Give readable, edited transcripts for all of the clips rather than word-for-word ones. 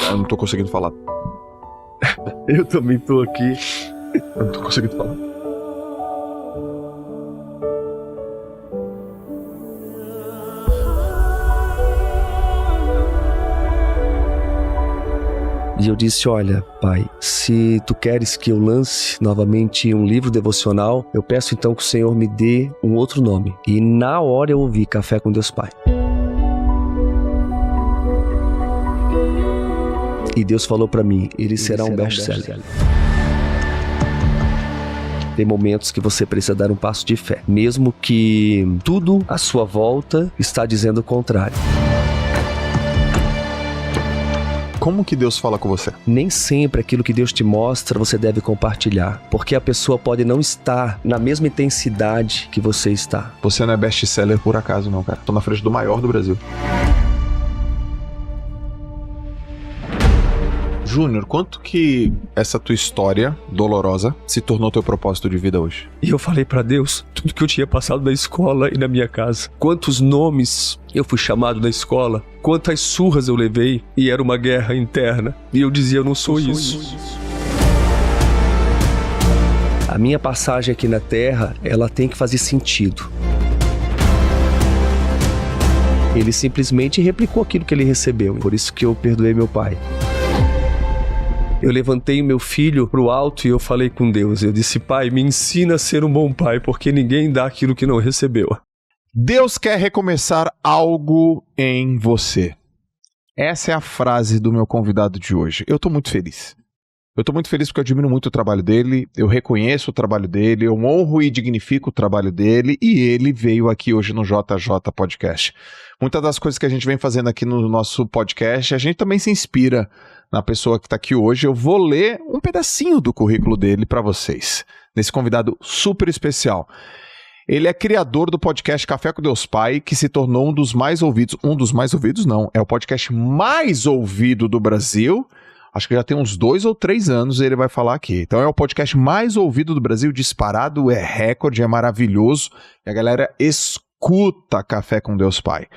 Eu não tô conseguindo falar. Eu também tô aqui. Eu não tô conseguindo falar. E eu disse, olha, pai, se tu queres que eu lance novamente um livro devocional, eu peço então que o Senhor me dê um outro nome. E na hora eu ouvi Café com Deus Pai. E Deus falou pra mim, ele será um best-seller. Tem momentos que você precisa dar um passo de fé, mesmo que tudo à sua volta está dizendo o contrário. Como que Deus fala com você? Nem sempre aquilo que Deus te mostra você deve compartilhar, porque a pessoa pode não estar na mesma intensidade que você está. Você não é best-seller por acaso não, cara. Tô na frente do maior do Brasil. Júnior, quanto que essa tua história dolorosa se tornou teu propósito de vida hoje? E eu falei pra Deus tudo que eu tinha passado na escola e na minha casa. Quantos nomes eu fui chamado na escola, quantas surras eu levei e era uma guerra interna. E eu dizia, eu não sou isso. A minha passagem aqui na Terra, ela tem que fazer sentido. Ele simplesmente replicou aquilo que ele recebeu, por isso que eu perdoei meu pai. Eu levantei o meu filho pro alto e eu falei com Deus. Eu disse, pai, me ensina a ser um bom pai, porque ninguém dá aquilo que não recebeu. Deus quer recomeçar algo em você. Essa é a frase do meu convidado de hoje. Eu tô muito feliz. Eu tô muito feliz porque eu admiro muito o trabalho dele, eu reconheço o trabalho dele, eu honro e dignifico o trabalho dele e ele veio aqui hoje no JJ Podcast. Muitas das coisas que a gente vem fazendo aqui no nosso podcast, a gente também se inspira na pessoa que está aqui hoje. Eu vou ler um pedacinho do currículo dele para vocês, nesse convidado super especial. Ele é criador do podcast Café com Deus Pai, que se tornou um dos mais ouvidos não, é o podcast mais ouvido do Brasil. Acho que já tem uns 2 ou 3 anos ele vai falar aqui. Então é o podcast mais ouvido do Brasil, disparado, é recorde, é maravilhoso. E a galera escuta Café com Deus Pai.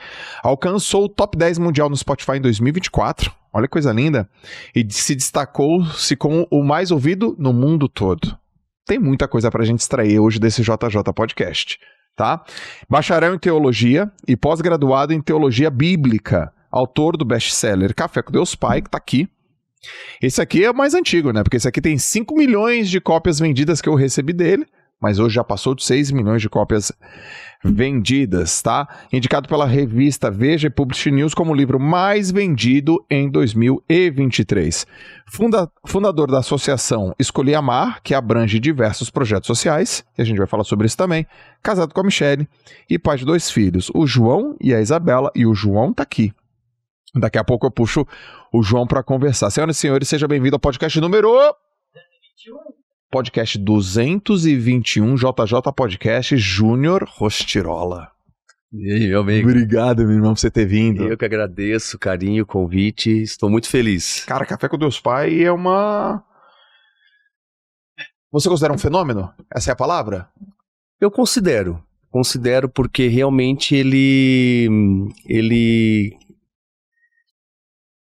Alcançou o top 10 mundial no Spotify em 2024. Olha que coisa linda. E se destacou-se como o mais ouvido no mundo todo. Tem muita coisa pra gente extrair hoje desse JJ Podcast, tá? Bacharel em Teologia e pós-graduado em Teologia Bíblica. Autor do best-seller Café com Deus Pai, que tá aqui. Esse aqui é o mais antigo, né? Porque esse aqui tem 5 milhões de cópias vendidas que eu recebi dele, mas hoje já passou de 6 milhões de cópias vendidas, tá? Indicado pela revista Veja e Publish News como o livro mais vendido em 2023. Fundador da associação Escolhi Amar, que abrange diversos projetos sociais, e a gente vai falar sobre isso também. Casado com a Michele e pai de 2 filhos, o João e a Isabela, e o João tá aqui. Daqui a pouco eu puxo o João para conversar. Senhoras e senhores, seja bem-vindo ao podcast número 221. Podcast 221, JJ Podcast, Júnior Rostirola. E aí, meu amigo? Obrigado, meu irmão, por você ter vindo. Eu que agradeço o carinho, o convite, estou muito feliz. Cara, Café com Deus Pai é uma... Você considera um fenômeno? Essa é a palavra? Eu considero porque realmente ele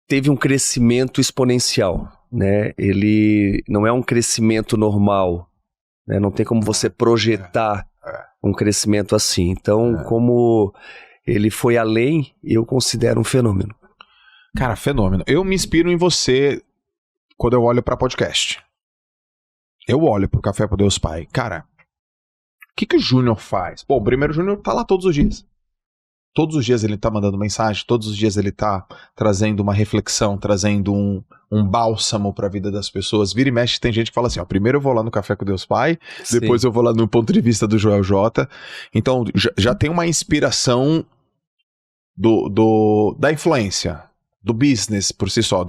teve um crescimento exponencial. Né? Ele não é um crescimento normal, né? Não tem como você projetar um crescimento assim. Então, como ele foi além, eu considero um fenômeno. Cara, fenômeno. Eu me inspiro em você quando eu olho para podcast. Eu olho pro Café com Deus Pai. Cara, o que o Júnior faz? Pô, o primeiro Júnior tá lá todos os dias. Todos os dias ele tá mandando mensagem, todos os dias ele tá trazendo uma reflexão, trazendo um bálsamo pra vida das pessoas. Vira e mexe, tem gente que fala assim, ó, primeiro eu vou lá no Café com Deus Pai, sim, depois eu vou lá no ponto de vista do Joel J. Então, já tem uma inspiração da influência, do business por si só,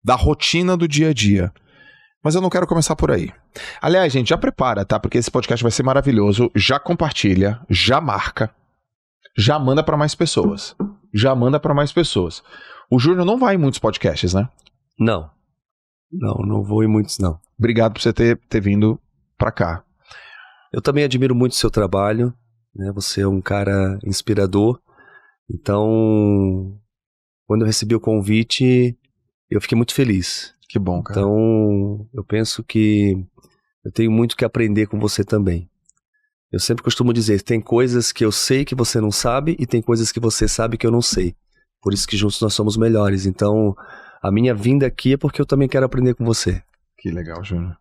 da rotina do dia a dia. Mas eu não quero começar por aí. Aliás, gente, já prepara, tá? Porque esse podcast vai ser maravilhoso. Já compartilha, já marca. Já manda para mais pessoas. O Júnior não vai em muitos podcasts, né? Não vou em muitos, não. Obrigado por você ter vindo para cá. Eu também admiro muito o seu trabalho, né? Você é um cara inspirador. Então, quando eu recebi o convite, eu fiquei muito feliz. Que bom, cara. Então, eu penso que eu tenho muito que aprender com você também. Eu sempre costumo dizer, tem coisas que eu sei que você não sabe e tem coisas que você sabe que eu não sei. Por isso que juntos nós somos melhores. Então, a minha vinda aqui é porque eu também quero aprender com você. Que legal, Júnior.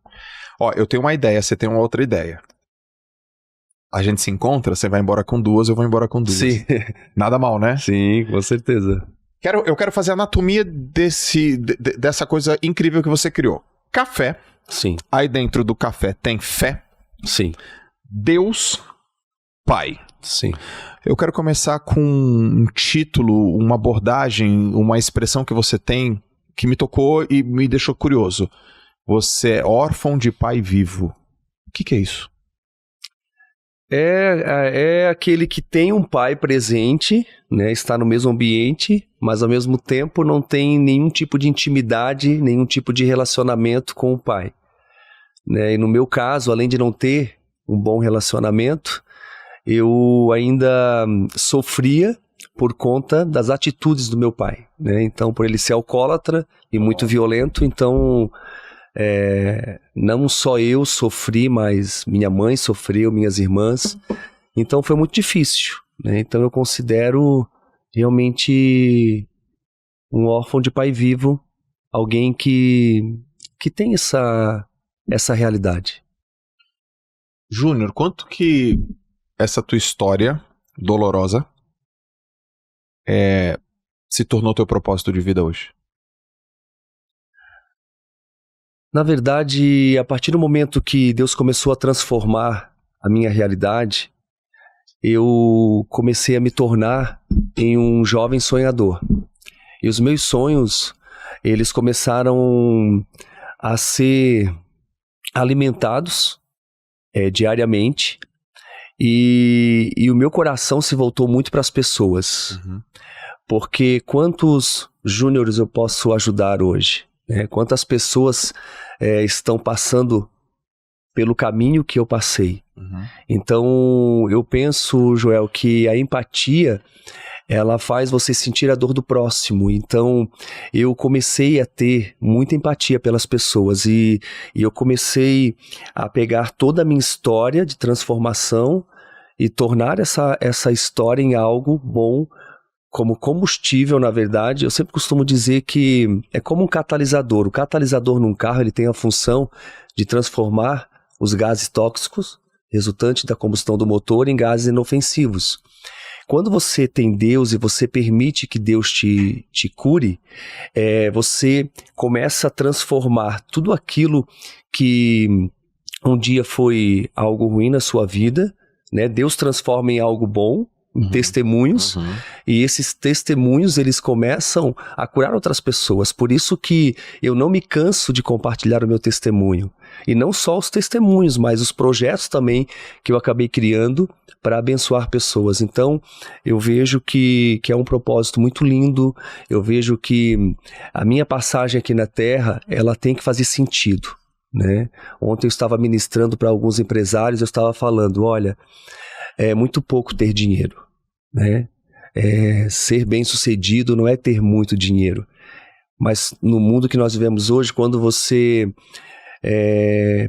Ó, eu tenho uma ideia, você tem uma outra ideia. A gente se encontra, você vai embora com duas, eu vou embora com duas. Sim. Nada mal, né? Sim, com certeza. Eu quero fazer a anatomia dessa coisa incrível que você criou. Café. Sim. Aí dentro do café tem fé. Sim. Deus, Pai. Sim. Eu quero começar com um título, uma abordagem, uma expressão que você tem que me tocou e me deixou curioso. Você é órfão de pai vivo. O que é isso? É aquele que tem um pai presente, né, está no mesmo ambiente, mas ao mesmo tempo não tem nenhum tipo de intimidade, nenhum tipo de relacionamento com o pai. Né? E no meu caso, além de não ter um bom relacionamento, eu ainda sofria por conta das atitudes do meu pai. Né? Então, por ele ser alcoólatra e muito violento, então... não só eu sofri, mas minha mãe sofreu, minhas irmãs, então foi muito difícil, né? Então eu considero realmente um órfão de pai vivo, alguém que tem essa realidade. Júnior, quanto que essa tua história dolorosa se tornou teu propósito de vida hoje? Na verdade, a partir do momento que Deus começou a transformar a minha realidade, eu comecei a me tornar em um jovem sonhador. E os meus sonhos, eles começaram a ser alimentados diariamente, e o meu coração se voltou muito para as pessoas. Uhum. Porque quantos júniores eu posso ajudar hoje? Quantas pessoas estão passando pelo caminho que eu passei. Uhum. Então, eu penso, Joel, que a empatia, ela faz você sentir a dor do próximo. Então, eu comecei a ter muita empatia pelas pessoas e eu comecei a pegar toda a minha história de transformação e tornar essa história em algo bom, como combustível. Na verdade, eu sempre costumo dizer que é como um catalisador. O catalisador num carro, ele tem a função de transformar os gases tóxicos resultantes da combustão do motor em gases inofensivos. Quando você tem Deus e você permite que Deus te cure, você começa a transformar tudo aquilo que um dia foi algo ruim na sua vida, né? Deus transforma em algo bom, testemunhos, e esses testemunhos, eles começam a curar outras pessoas. Por isso que eu não me canso de compartilhar o meu testemunho, e não só os testemunhos, mas os projetos também que eu acabei criando para abençoar pessoas. Então, eu vejo que é um propósito muito lindo. Eu vejo que a minha passagem aqui na Terra, ela tem que fazer sentido, né? Ontem eu estava ministrando para alguns empresários, eu estava falando, olha, é muito pouco ter dinheiro, né? Ser bem-sucedido não é ter muito dinheiro. Mas no mundo que nós vivemos hoje, quando você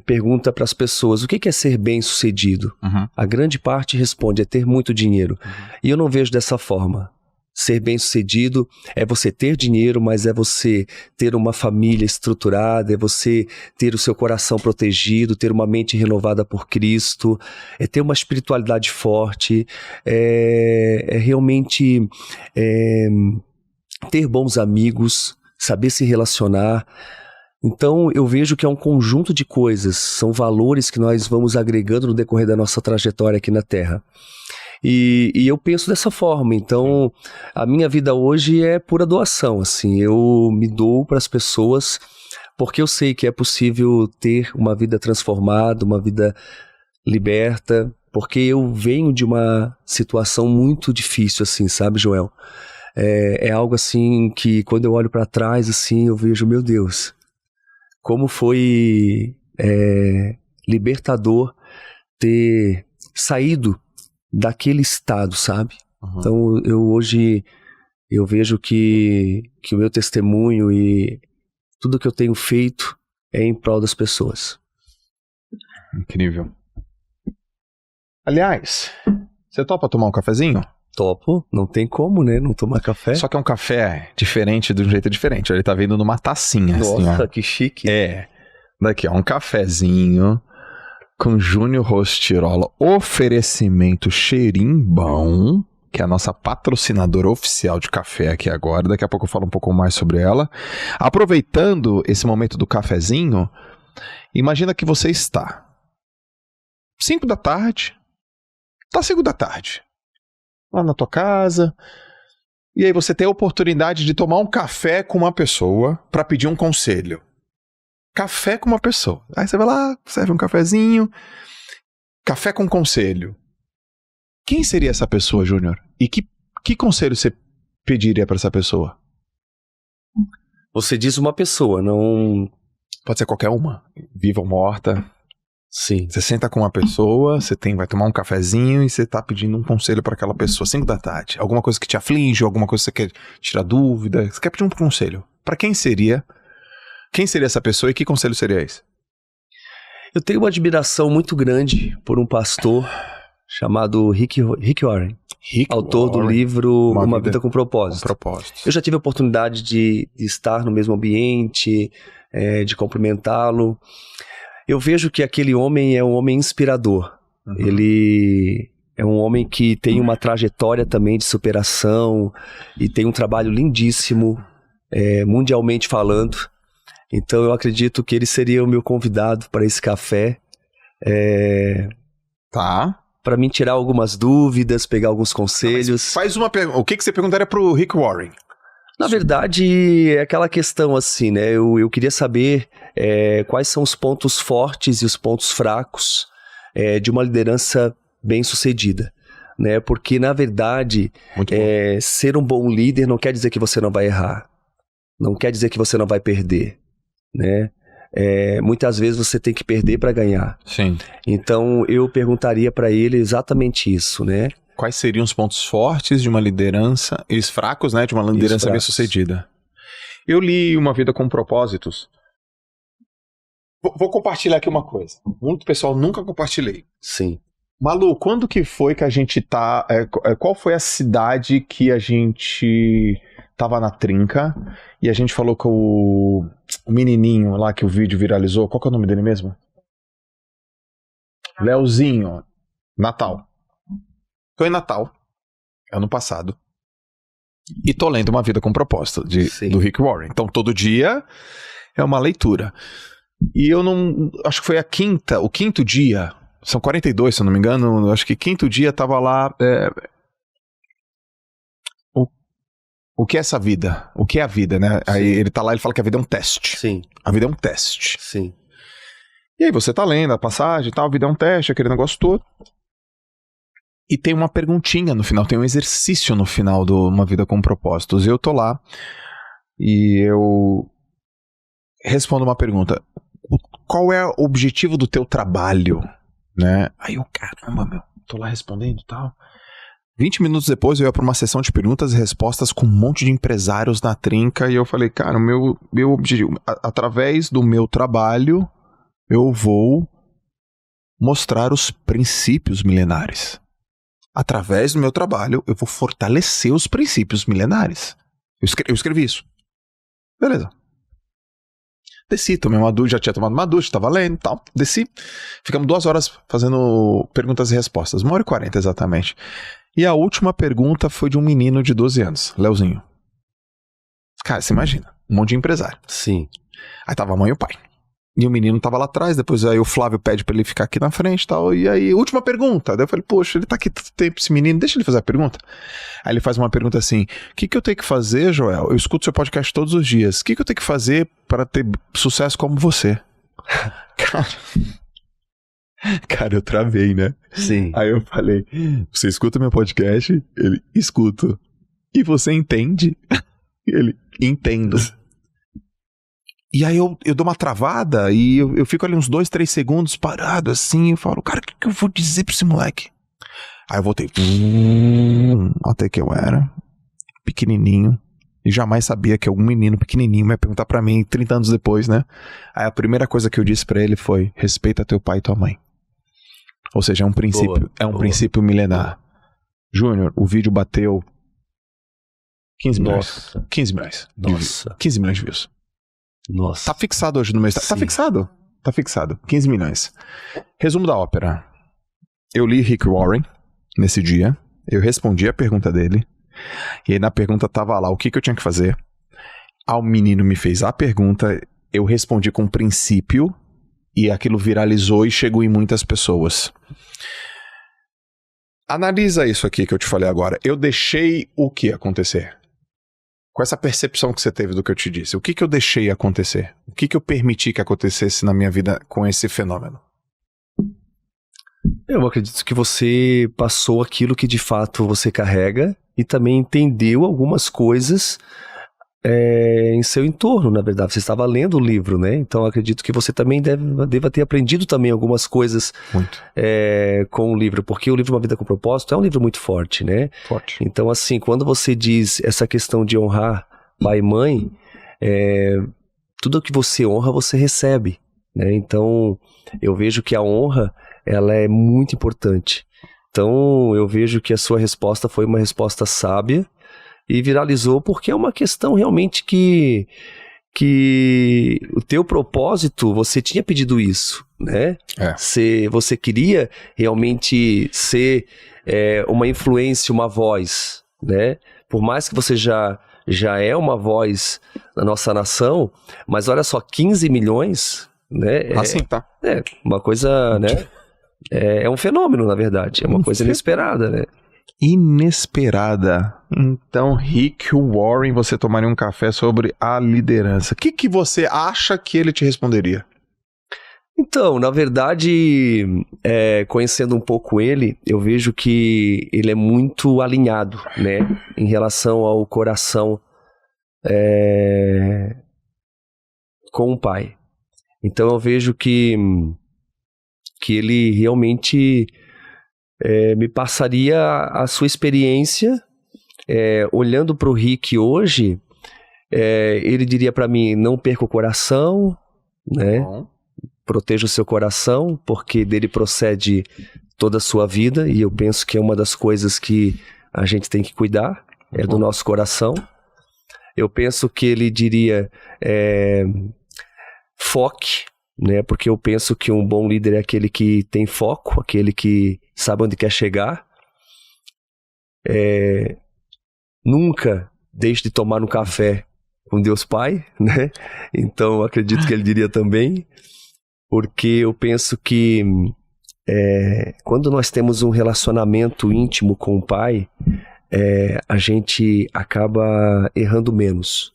pergunta para as pessoas o que é ser bem-sucedido, a grande parte responde, é ter muito dinheiro. E eu não vejo dessa forma. Ser bem-sucedido é você ter dinheiro, mas é você ter uma família estruturada, é você ter o seu coração protegido, ter uma mente renovada por Cristo, é ter uma espiritualidade forte, é realmente ter bons amigos, saber se relacionar. Então eu vejo que é um conjunto de coisas, são valores que nós vamos agregando no decorrer da nossa trajetória aqui na Terra. E eu penso dessa forma. Então, a minha vida hoje é pura doação, assim. Eu me dou para as pessoas porque eu sei que é possível ter uma vida transformada, uma vida liberta, porque eu venho de uma situação muito difícil, assim, sabe, Joel? É algo assim que quando eu olho para trás, assim, eu vejo, meu Deus, como foi libertador ter saído daquele estado, sabe? Então, hoje eu vejo que o meu testemunho e tudo que eu tenho feito é em prol das pessoas. Incrível. Aliás, você topa tomar um cafezinho? Topo, não tem como, né? Não tomar café. Só que é um café diferente, de um jeito diferente. Ele tá vindo numa tacinha. Nossa, assim, ó. que chique. Daqui, ó, um cafezinho com Júnior Rostirola. Oferecimento Xerimbão, que é a nossa patrocinadora oficial de café aqui agora. Daqui a pouco eu falo um pouco mais sobre ela. Aproveitando esse momento do cafezinho, imagina que você está 5 da tarde, tá 5 da tarde, lá na tua casa, e aí você tem a oportunidade de tomar um café com uma pessoa para pedir um conselho. Café com uma pessoa. Aí você vai lá, serve um cafezinho, café com conselho. Quem seria essa pessoa, Júnior? E que conselho você pediria para essa pessoa? Você diz uma pessoa, não... Pode ser qualquer uma, viva ou morta. Sim. Você senta com uma pessoa, vai tomar um cafezinho e você tá pedindo um conselho para aquela pessoa, 5 da tarde. Alguma coisa que te aflige, alguma coisa que você quer tirar dúvida, você quer pedir um conselho. Para quem seria? Quem seria essa pessoa e que conselho seria esse? Eu tenho uma admiração muito grande por um pastor chamado Rick Warren. Autor do livro Uma Vida com Propósito. Eu já tive a oportunidade de estar no mesmo ambiente, de cumprimentá-lo. Eu vejo que aquele homem é um homem inspirador. Uhum. Ele é um homem que tem uma trajetória também de superação e tem um trabalho lindíssimo, mundialmente falando. Então eu acredito que ele seria o meu convidado para esse café. Tá. Para mim tirar algumas dúvidas, pegar alguns conselhos. Faz uma pergunta. O que você perguntaria pro Rick Warren? Na verdade, é aquela questão assim, né? Eu queria saber quais são os pontos fortes e os pontos fracos de uma liderança bem-sucedida, né? Porque, na verdade, ser um bom líder não quer dizer que você não vai errar. Não quer dizer que você não vai perder, né? Muitas vezes você tem que perder para ganhar. Sim. Então, eu perguntaria para ele exatamente isso, né? Quais seriam os pontos fortes de uma liderança, e os fracos, né, de uma liderança bem-sucedida? Eu li Uma Vida com Propósitos. Vou compartilhar aqui uma coisa. Muito pessoal, nunca compartilhei. Sim. Malu, quando que foi que a gente tá... qual foi a cidade que a gente tava na trinca e a gente falou com o menininho lá que o vídeo viralizou? Qual que é o nome dele mesmo? Leozinho. Natal. Foi em Natal, ano passado, e tô lendo Uma Vida com Propósito, do Rick Warren. Então, todo dia é uma leitura. E eu não... Acho que foi o quinto dia, são 42, se eu não me engano, acho que quinto dia tava lá... O que é essa vida? O que é a vida, né? Sim. Aí ele tá lá, ele fala que a vida é um teste. Sim. A vida é um teste. Sim. E aí você tá lendo a passagem e tal, a vida é um teste, aquele negócio todo. E tem uma perguntinha no final, tem um exercício no final do Uma Vida com Propósitos. E eu tô lá e eu respondo uma pergunta. Qual é o objetivo do teu trabalho? Né? Aí eu, caramba, tô lá respondendo e tal. 20 minutos depois eu ia para uma sessão de perguntas e respostas com um monte de empresários na trinca. E eu falei, cara, o meu objetivo, através do meu trabalho, eu vou mostrar os princípios milenares. Através do meu trabalho, eu vou fortalecer os princípios milenares. Eu escrevi isso. Beleza. Desci, tomei uma ducha, já tinha tomado uma ducha, tava lendo e tal. Desci, ficamos 2 horas fazendo perguntas e respostas. 1h40 exatamente. E a última pergunta foi de um menino de 12 anos, Leozinho. Cara, você imagina, um monte de empresário. Sim. Aí tava a mãe e o pai. E o menino tava lá atrás, depois aí o Flávio pede pra ele ficar aqui na frente e tal. E aí, última pergunta. Daí eu falei, poxa, ele tá aqui tanto tempo, esse menino, deixa ele fazer a pergunta. Aí ele faz uma pergunta assim, o que eu tenho que fazer, Joel? Eu escuto seu podcast todos os dias. O que eu tenho que fazer para ter sucesso como você? Cara, eu travei, né? Sim. Aí eu falei, você escuta meu podcast? Ele, escuto. E você entende? Ele, entendo. E aí eu dou uma travada e eu fico ali uns 2, 3 segundos parado assim, eu falo, cara, o que eu vou dizer pra esse moleque? Aí eu voltei, até que eu era pequenininho, E jamais sabia que algum menino pequenininho ia perguntar pra mim 30 anos depois, né? Aí a primeira coisa que eu disse pra ele foi: respeita teu pai e tua mãe. Ou seja, é um princípio milenar. Júnior, o vídeo bateu 15 milhões. 15 milhões. Nossa. 15 milhões de views. Nossa. Tá fixado hoje no meu Instagram. Tá fixado? Tá fixado. 15 milhões. Resumo da ópera. Eu li Rick Warren nesse dia. Eu respondi a pergunta dele. E aí na pergunta tava lá o que eu tinha que fazer. O menino me fez a pergunta. Eu respondi com princípio. E aquilo viralizou e chegou em muitas pessoas. Analisa isso aqui que eu te falei agora. Eu deixei o que acontecer? Com essa percepção que você teve do que eu te disse, o que eu deixei acontecer? O que eu permiti que acontecesse na minha vida com esse fenômeno? Eu acredito que você passou aquilo que de fato você carrega e também entendeu algumas coisas em seu entorno, na verdade. Você estava lendo o livro, né? Então eu acredito que você também deva ter aprendido também algumas coisas com o livro, porque o livro Uma Vida com Propósito é um livro muito forte, né? Forte. Então assim, quando você diz essa questão de honrar pai e mãe, tudo que você honra, você recebe, né? Então eu vejo que a honra, ela é muito importante. Então eu vejo que a sua resposta foi uma resposta sábia, e viralizou porque é uma questão realmente que o teu propósito, você tinha pedido isso, né? Você queria realmente ser uma influência, uma voz, né? Por mais que você já é uma voz na nossa nação, mas olha só, 15 milhões, né? Assim, tá. É uma coisa, né? É um fenômeno, na verdade. É uma coisa inesperada, né? Inesperada. Então, Rick Warren, você tomaria um café sobre a liderança. O que você acha que ele te responderia? Então, na verdade, conhecendo um pouco ele, eu vejo que ele é muito alinhado, né, em relação ao coração com o pai. Então, eu vejo que ele realmente me passaria a sua experiência. Olhando para o Rick hoje, ele diria para mim: não perca o coração, né? Proteja o seu coração, porque dele procede toda a sua vida, e eu penso que é uma das coisas que a gente tem que cuidar, do nosso coração. Eu penso que ele diria: foque, né? Porque eu penso que um bom líder é aquele que tem foco, aquele que sabe onde quer chegar. Nunca deixe de tomar um café com Deus Pai, né? Então eu acredito que ele diria também, porque eu penso que quando nós temos um relacionamento íntimo com o Pai, a gente acaba errando menos,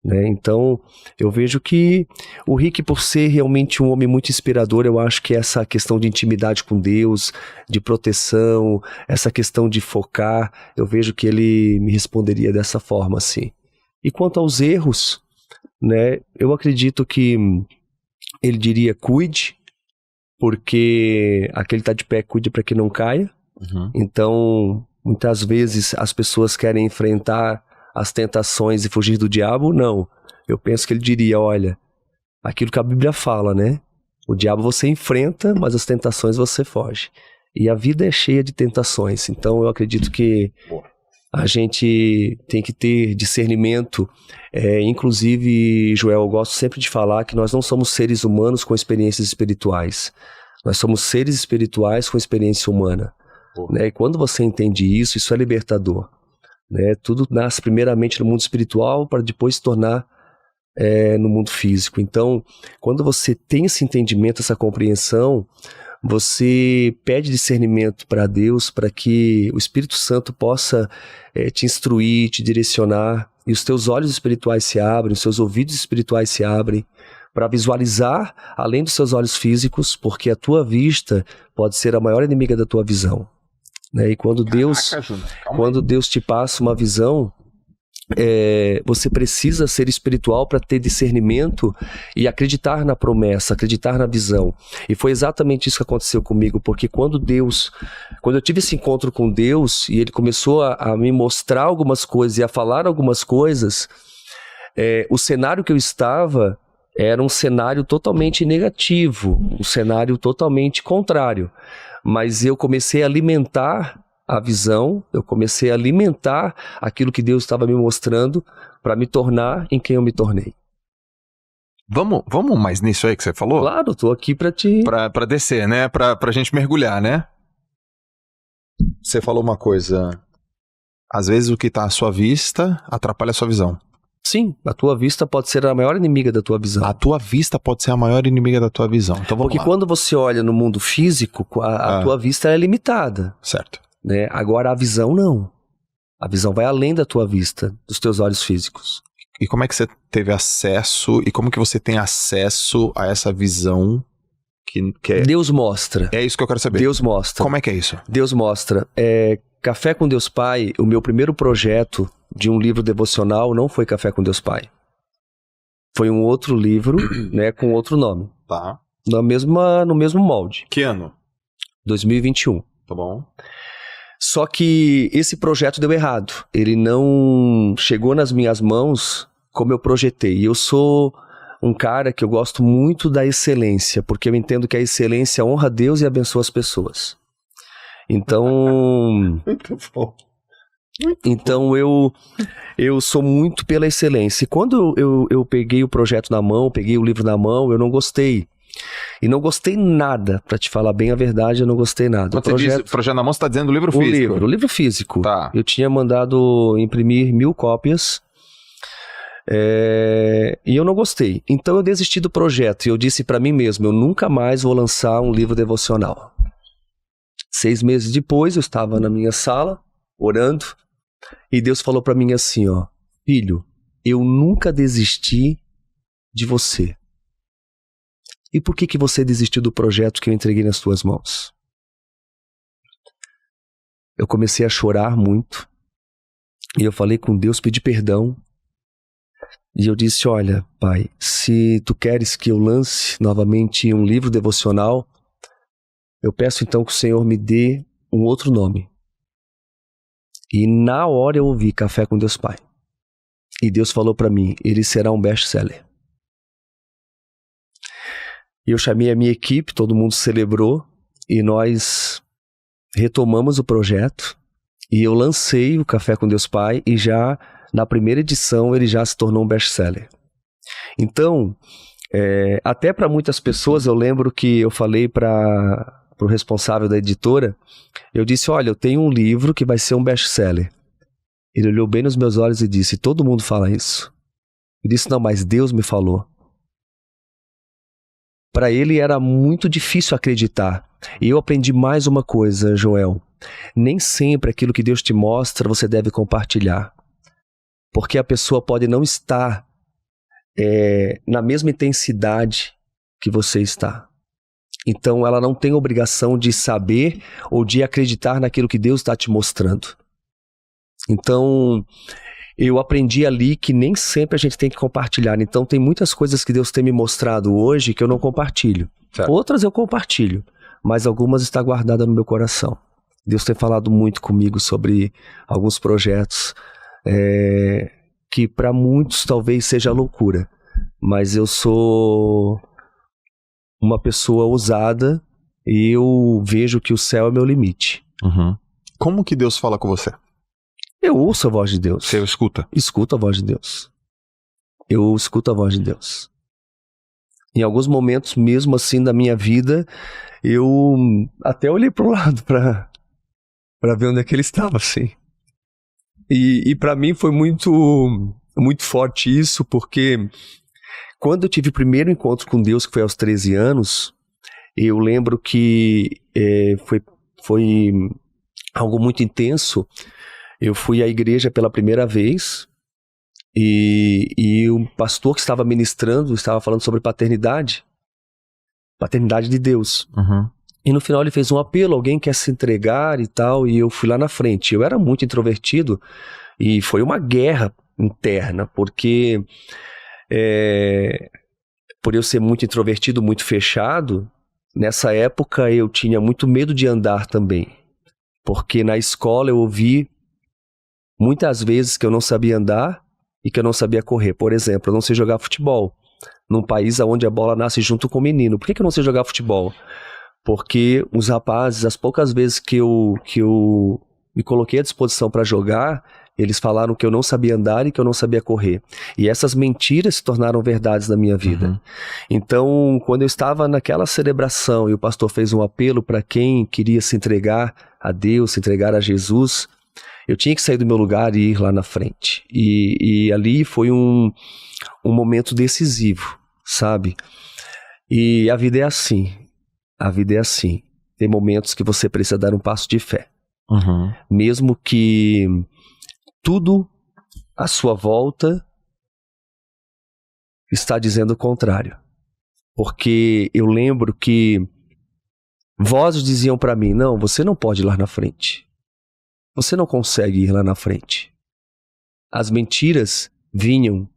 né? Então eu vejo que o Rick, por ser realmente um homem muito inspirador, eu acho que essa questão de intimidade com Deus, de proteção, essa questão de focar, eu vejo que ele me responderia dessa forma, assim. E quanto aos erros, né, eu acredito que ele diria: cuide, porque aquele tá de pé, cuide para que não caia. Então muitas vezes as pessoas querem enfrentar as tentações e fugir do diabo. Não, eu penso que ele diria: olha, aquilo que a Bíblia fala, né? O diabo você enfrenta, mas as tentações você foge. E a vida é cheia de tentações. Então eu acredito que a gente tem que ter discernimento. Inclusive, Joel, eu gosto sempre de falar que nós não somos seres humanos com experiências espirituais. Nós somos seres espirituais com experiência humana, né? E quando você entende isso, isso é libertador, né? Tudo nasce primeiramente no mundo espiritual para depois se tornar no mundo físico. Então, quando você tem esse entendimento, essa compreensão, você pede discernimento para Deus, para que o Espírito Santo possa te instruir, te direcionar, e os teus olhos espirituais se abrem, os seus ouvidos espirituais se abrem, para visualizar além dos seus olhos físicos, porque a tua vista pode ser a maior inimiga da tua visão, né? E quando Deus te passa uma visão, você precisa ser espiritual para ter discernimento e acreditar na promessa, acreditar na visão. E foi exatamente isso que aconteceu comigo, porque quando eu tive esse encontro com Deus e Ele começou a me mostrar algumas coisas e a falar algumas coisas, o cenário que eu estava era um cenário totalmente negativo, um cenário totalmente contrário. Mas eu comecei a alimentar a visão, eu comecei a alimentar aquilo que Deus estava me mostrando para me tornar em quem eu me tornei. Vamos mais nisso aí que você falou? Claro, eu tô aqui para te... Pra descer, né? Pra gente mergulhar, né? Você falou uma coisa... Às vezes o que tá à sua vista atrapalha a sua visão. Sim, a tua vista pode ser a maior inimiga da tua visão. A tua vista pode ser a maior inimiga da tua visão. Então vamos Porque lá. quando você olha no mundo físico, a tua vista é limitada. Certo. Né? Agora a visão não. A visão vai além da tua vista, dos teus olhos físicos. E como é que você teve acesso, e como que você tem acesso a essa visão que é... Deus mostra. É isso que eu quero saber. Deus mostra. Como é que é isso? Deus mostra. Café com Deus Pai, o meu primeiro projeto de um livro devocional não foi Café com Deus Pai. Foi um outro livro, né, com outro nome. Tá. No mesmo molde. Que ano? 2021. Tá bom. Só que esse projeto deu errado. Ele não chegou nas minhas mãos como eu projetei. E eu sou um cara que eu gosto muito da excelência, porque eu entendo que a excelência honra a Deus e abençoa as pessoas. Então... Muito bom. Então eu sou muito pela excelência. E quando eu peguei o projeto na mão, peguei o livro na mão, eu não gostei. E não gostei nada, pra te falar bem a verdade, eu não gostei nada. Quando você diz projeto na mão, você tá dizendo livro físico? O livro físico. Tá. Eu tinha mandado imprimir 1000 cópias e eu não gostei. Então eu desisti do projeto e eu disse pra mim mesmo, eu nunca mais vou lançar um livro devocional. 6 meses depois, eu estava na minha sala, orando, e Deus falou pra mim assim, ó, filho, eu nunca desisti de você. E por que você desistiu do projeto que eu entreguei nas tuas mãos? Eu comecei a chorar muito. E eu falei com Deus, pedi perdão. E eu disse, olha, pai, se tu queres que eu lance novamente um livro devocional, eu peço então que o Senhor me dê um outro nome. E na hora eu ouvi Café com Deus Pai. E Deus falou para mim, ele será um best-seller. E eu chamei a minha equipe, todo mundo celebrou, e nós retomamos o projeto, e eu lancei o Café com Deus Pai, e já na primeira edição ele já se tornou um best-seller. Então, até para muitas pessoas, eu lembro que eu falei para o responsável da editora, eu disse, olha, eu tenho um livro que vai ser um best-seller. Ele olhou bem nos meus olhos e disse, todo mundo fala isso. Eu disse, não, mas Deus me falou. Para ele era muito difícil acreditar. E eu aprendi mais uma coisa, Joel. Nem sempre aquilo que Deus te mostra você deve compartilhar. Porque a pessoa pode não estar na mesma intensidade que você está. Então ela não tem obrigação de saber ou de acreditar naquilo que Deus está te mostrando. Então eu aprendi ali que nem sempre a gente tem que compartilhar. Então tem muitas coisas que Deus tem me mostrado hoje que eu não compartilho. Certo. Outras eu compartilho, mas algumas estão guardadas no meu coração. Deus tem falado muito comigo sobre alguns projetos que para muitos talvez seja loucura, mas eu sou uma pessoa ousada e eu vejo que o céu é meu limite. Uhum. Como que Deus fala com você? Eu ouço a voz de Deus. Você escuta? Escuto a voz de Deus. Eu escuto a voz de Deus. Em alguns momentos mesmo assim da minha vida, eu até olhei para o lado para ver onde é que ele estava, assim. E para mim foi muito, muito forte isso, porque quando eu tive o primeiro encontro com Deus, que foi aos 13 anos, eu lembro que foi algo muito intenso. Eu fui à igreja pela primeira vez e o pastor que estava ministrando estava falando sobre paternidade de Deus. Uhum. E no final ele fez um apelo, alguém quer se entregar e tal, e eu fui lá na frente. Eu era muito introvertido e foi uma guerra interna, porque por eu ser muito introvertido, muito fechado, nessa época eu tinha muito medo de andar também, porque na escola eu ouvi muitas vezes que eu não sabia andar e que eu não sabia correr. Por exemplo, eu não sei jogar futebol, num país onde a bola nasce junto com o menino. Por que eu não sei jogar futebol? Porque os rapazes, as poucas vezes que eu me coloquei à disposição para jogar, eles falaram que eu não sabia andar e que eu não sabia correr. E essas mentiras se tornaram verdades na minha vida. Uhum. Então, quando eu estava naquela celebração e o pastor fez um apelo para quem queria se entregar a Deus, se entregar a Jesus, eu tinha que sair do meu lugar e ir lá na frente. E ali foi um momento decisivo, sabe? E a vida é assim. A vida é assim. Tem momentos que você precisa dar um passo de fé. Uhum. Mesmo que tudo à sua volta está dizendo o contrário. Porque eu lembro que vozes diziam para mim, não, você não pode ir lá na frente. Você não consegue ir lá na frente. As mentiras vinham,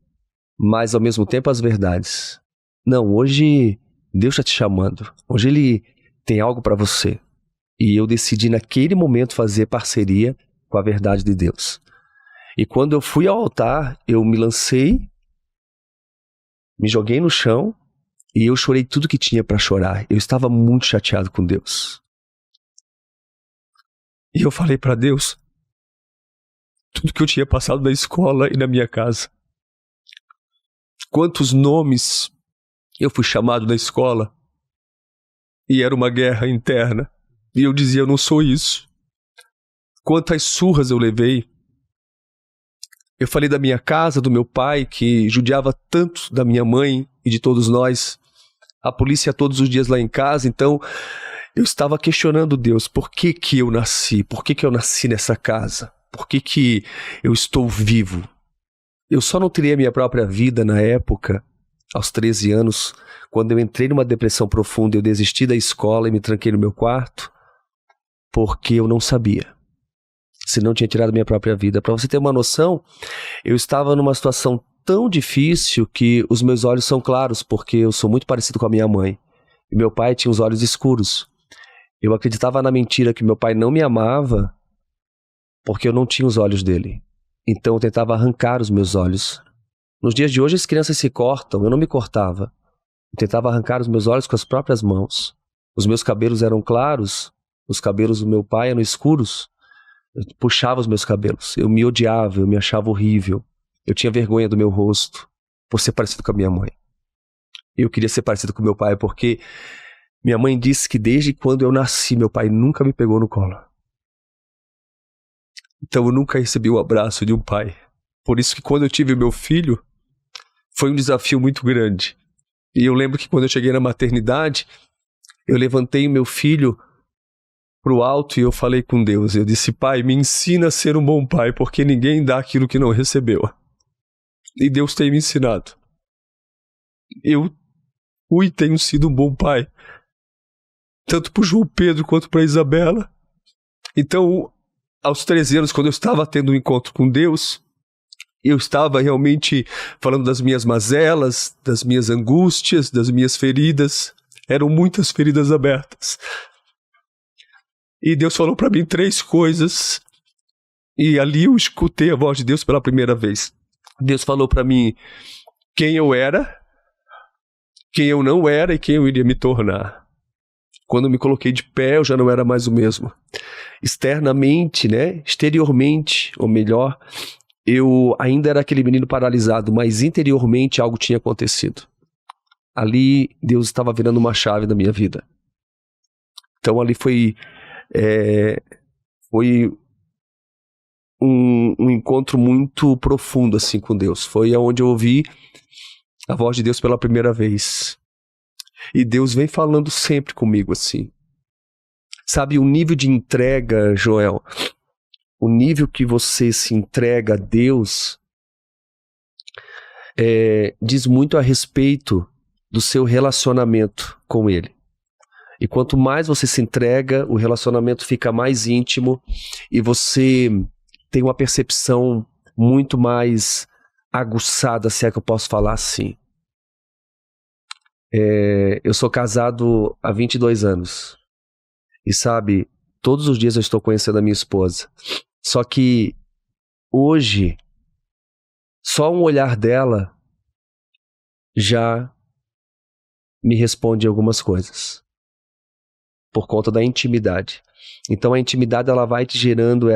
mas ao mesmo tempo as verdades. Não, hoje Deus está te chamando. Hoje Ele tem algo para você. E eu decidi naquele momento fazer parceria com a verdade de Deus. E quando eu fui ao altar, eu me lancei, me joguei no chão e eu chorei tudo que tinha para chorar. Eu estava muito chateado com Deus. E eu falei para Deus tudo que eu tinha passado na escola e na minha casa. Quantos nomes eu fui chamado na escola e era uma guerra interna. E eu dizia, eu não sou isso. Quantas surras eu levei. Eu falei da minha casa, do meu pai, que judiava tanto da minha mãe e de todos nós. A polícia todos os dias lá em casa. Então, eu estava questionando Deus. Por que que eu nasci? Por que que eu nasci nessa casa? Por que que eu estou vivo? Eu só não teria minha própria vida na época, aos 13 anos, quando eu entrei numa depressão profunda, eu desisti da escola e me tranquei no meu quarto, porque eu não sabia. Senão eu tinha tirado minha própria vida. Para você ter uma noção, eu estava numa situação tão difícil que os meus olhos são claros, porque eu sou muito parecido com a minha mãe. E meu pai tinha os olhos escuros. Eu acreditava na mentira que meu pai não me amava, porque eu não tinha os olhos dele. Então eu tentava arrancar os meus olhos. Nos dias de hoje as crianças se cortam, eu não me cortava. Eu tentava arrancar os meus olhos com as próprias mãos. Os meus cabelos eram claros, os cabelos do meu pai eram escuros. Eu puxava os meus cabelos, eu me odiava, eu me achava horrível. Eu tinha vergonha do meu rosto por ser parecido com a minha mãe. Eu queria ser parecido com meu pai porque minha mãe disse que desde quando eu nasci, meu pai nunca me pegou no colo. Então eu nunca recebi o abraço de um pai. Por isso que quando eu tive meu filho, foi um desafio muito grande. E eu lembro que quando eu cheguei na maternidade, eu levantei o meu filho pro alto e eu falei com Deus. Eu disse, pai, me ensina a ser um bom pai, porque ninguém dá aquilo que não recebeu. E Deus tem me ensinado. Eu tenho sido um bom pai. Tanto pro João Pedro quanto pra Isabela. Então, aos 13 anos, quando eu estava tendo um encontro com Deus, eu estava realmente falando das minhas mazelas, das minhas angústias, das minhas feridas. Eram muitas feridas abertas. E Deus falou para mim 3 coisas. E ali eu escutei a voz de Deus pela primeira vez. Deus falou para mim quem eu era, quem eu não era e quem eu iria me tornar. Quando eu me coloquei de pé, eu já não era mais o mesmo. Externamente, né? Exteriormente, ou melhor, eu ainda era aquele menino paralisado, mas interiormente algo tinha acontecido. Ali, Deus estava virando uma chave na minha vida. Então, ali foi um encontro muito profundo assim com Deus. Foi onde eu ouvi a voz de Deus pela primeira vez. E Deus vem falando sempre comigo assim. Sabe, o nível de entrega, Joel, o nível que você se entrega a Deus diz muito a respeito do seu relacionamento com Ele. E quanto mais você se entrega, o relacionamento fica mais íntimo e você tem uma percepção muito mais aguçada, se é que eu posso falar assim. Eu sou casado há 22 anos. E sabe, todos os dias eu estou conhecendo a minha esposa. Só que hoje, só um olhar dela já me responde algumas coisas. Por conta da intimidade. Então a intimidade, ela vai te gerando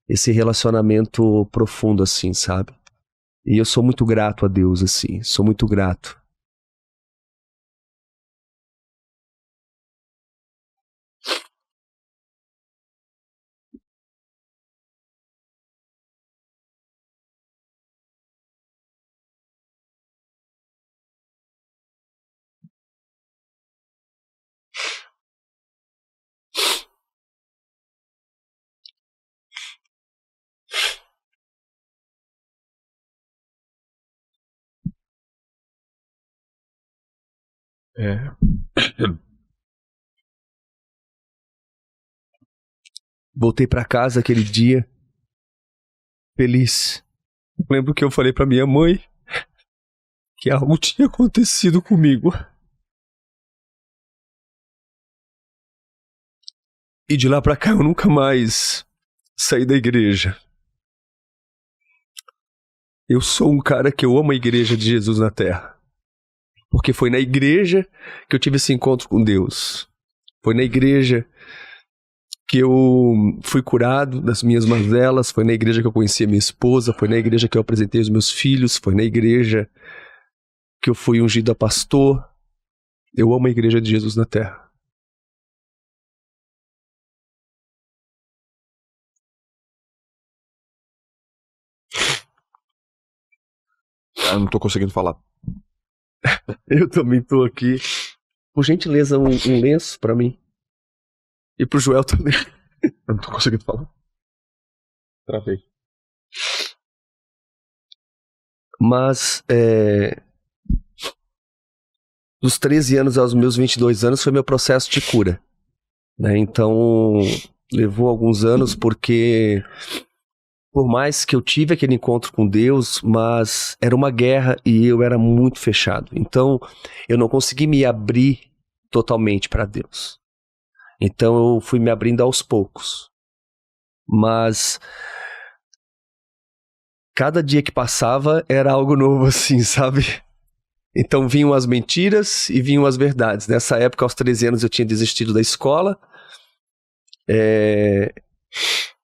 esse relacionamento profundo, assim, sabe? E eu sou muito grato a Deus, assim. Sou muito grato. É. Voltei pra casa aquele dia, feliz. Lembro que eu falei pra minha mãe que algo tinha acontecido comigo. E de lá pra cá eu nunca mais saí da igreja. Eu sou um cara que eu amo a igreja de Jesus na Terra. Porque foi na igreja que eu tive esse encontro com Deus. Foi na igreja que eu fui curado das minhas mazelas. Foi na igreja que eu conheci a minha esposa. Foi na igreja que eu apresentei os meus filhos. Foi na igreja que eu fui ungido a pastor. Eu amo a igreja de Jesus na Terra. Eu não tô conseguindo falar. Eu também tô aqui. Por gentileza, um lenço pra mim. E pro Joel também. Eu não tô conseguindo falar. Travei. Mas, dos 13 anos aos meus 22 anos foi meu processo de cura. Né? Então, levou alguns anos porque, por mais que eu tive aquele encontro com Deus, mas era uma guerra e eu era muito fechado. Então, eu não consegui me abrir totalmente para Deus. Então, eu fui me abrindo aos poucos. Mas cada dia que passava era algo novo assim, sabe? Então vinham as mentiras e vinham as verdades. Nessa época, aos 13 anos, eu tinha desistido da escola.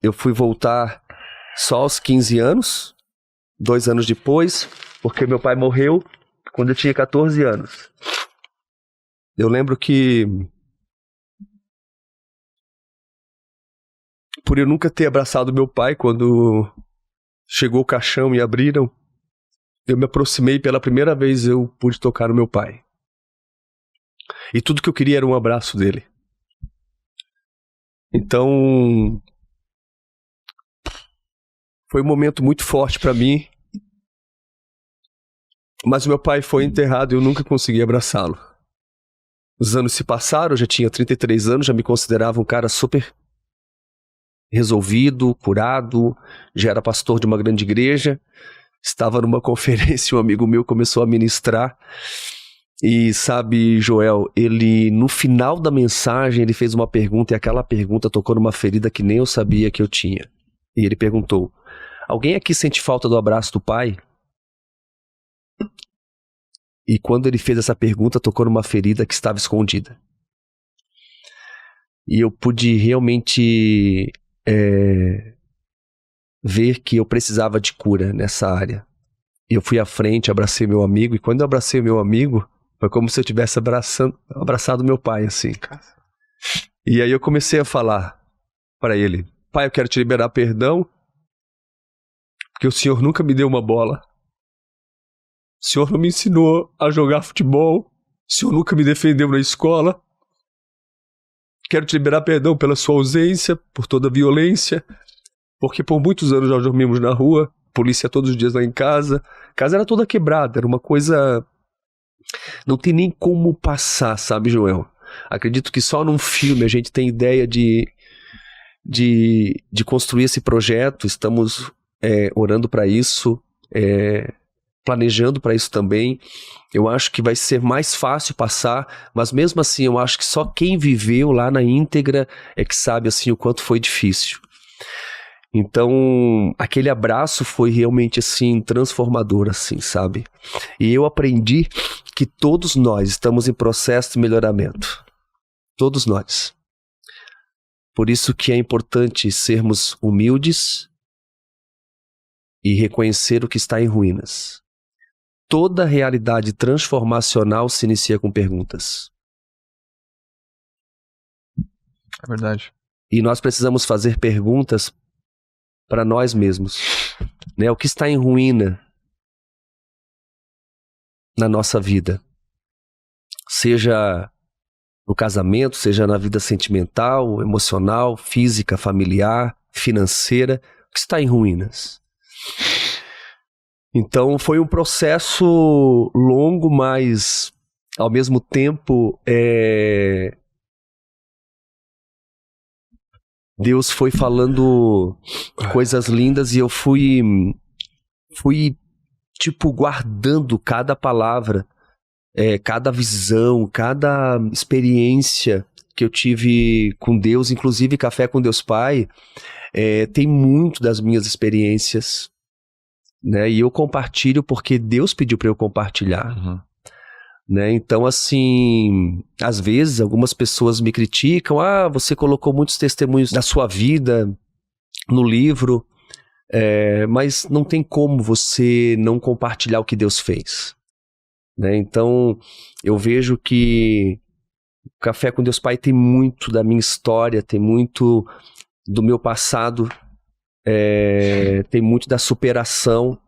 Eu fui voltar só aos 15 anos, 2 anos depois, porque meu pai morreu quando eu tinha 14 anos. Eu lembro que, por eu nunca ter abraçado meu pai quando chegou o caixão e abriram, eu me aproximei, pela primeira vez eu pude tocar no meu pai. E tudo que eu queria era um abraço dele. Então, foi um momento muito forte para mim. Mas meu pai foi enterrado e eu nunca consegui abraçá-lo. Os anos se passaram, eu já tinha 33 anos, já me considerava um cara super resolvido, curado, já era pastor de uma grande igreja. Estava numa conferência, um amigo meu começou a ministrar. E sabe, Joel, ele no final da mensagem ele fez uma pergunta e aquela pergunta tocou numa ferida que nem eu sabia que eu tinha. E ele perguntou: alguém aqui sente falta do abraço do pai? E quando ele fez essa pergunta, tocou numa ferida que estava escondida. E eu pude realmente ver que eu precisava de cura nessa área. E eu fui à frente, abracei meu amigo, e quando eu abracei meu amigo, foi como se eu tivesse abraçado meu pai, assim. E aí eu comecei a falar para ele: pai, eu quero te liberar perdão, porque o senhor nunca me deu uma bola. O senhor não me ensinou a jogar futebol. O senhor nunca me defendeu na escola. Quero te liberar perdão pela sua ausência, por toda a violência, porque por muitos anos nós dormimos na rua, polícia todos os dias lá em casa. A casa era toda quebrada, era uma coisa... Não tem nem como passar, sabe, Joel? Acredito que só num filme a gente tem ideia de construir esse projeto. Estamos orando para isso. planejando para isso também. Eu acho que vai ser mais fácil passar, mas mesmo assim eu acho que só quem viveu lá na íntegra é que sabe assim o quanto foi difícil. Então, aquele abraço foi realmente assim transformador, assim, sabe? E eu aprendi que todos nós estamos em processo de melhoramento. Todos nós. Por isso que é importante sermos humildes e reconhecer o que está em ruínas. Toda realidade transformacional se inicia com perguntas. É verdade. E nós precisamos fazer perguntas para nós mesmos, né? O que está em ruína na nossa vida? Seja no casamento, seja na vida sentimental, emocional, física, familiar, financeira. O que está em ruínas? Então foi um processo longo, mas ao mesmo tempo Deus foi falando coisas lindas e eu fui tipo guardando cada palavra, cada visão, cada experiência que eu tive com Deus, inclusive Café com Deus Pai, tem muito das minhas experiências, né? E eu compartilho porque Deus pediu para eu compartilhar. Uhum. Né? Então, assim, às vezes algumas pessoas me criticam, você colocou muitos testemunhos da sua vida no livro, mas não tem como você não compartilhar o que Deus fez. Né? Então, eu vejo que o Café com Deus Pai tem muito da minha história, tem muito do meu passado, tem muito da superação.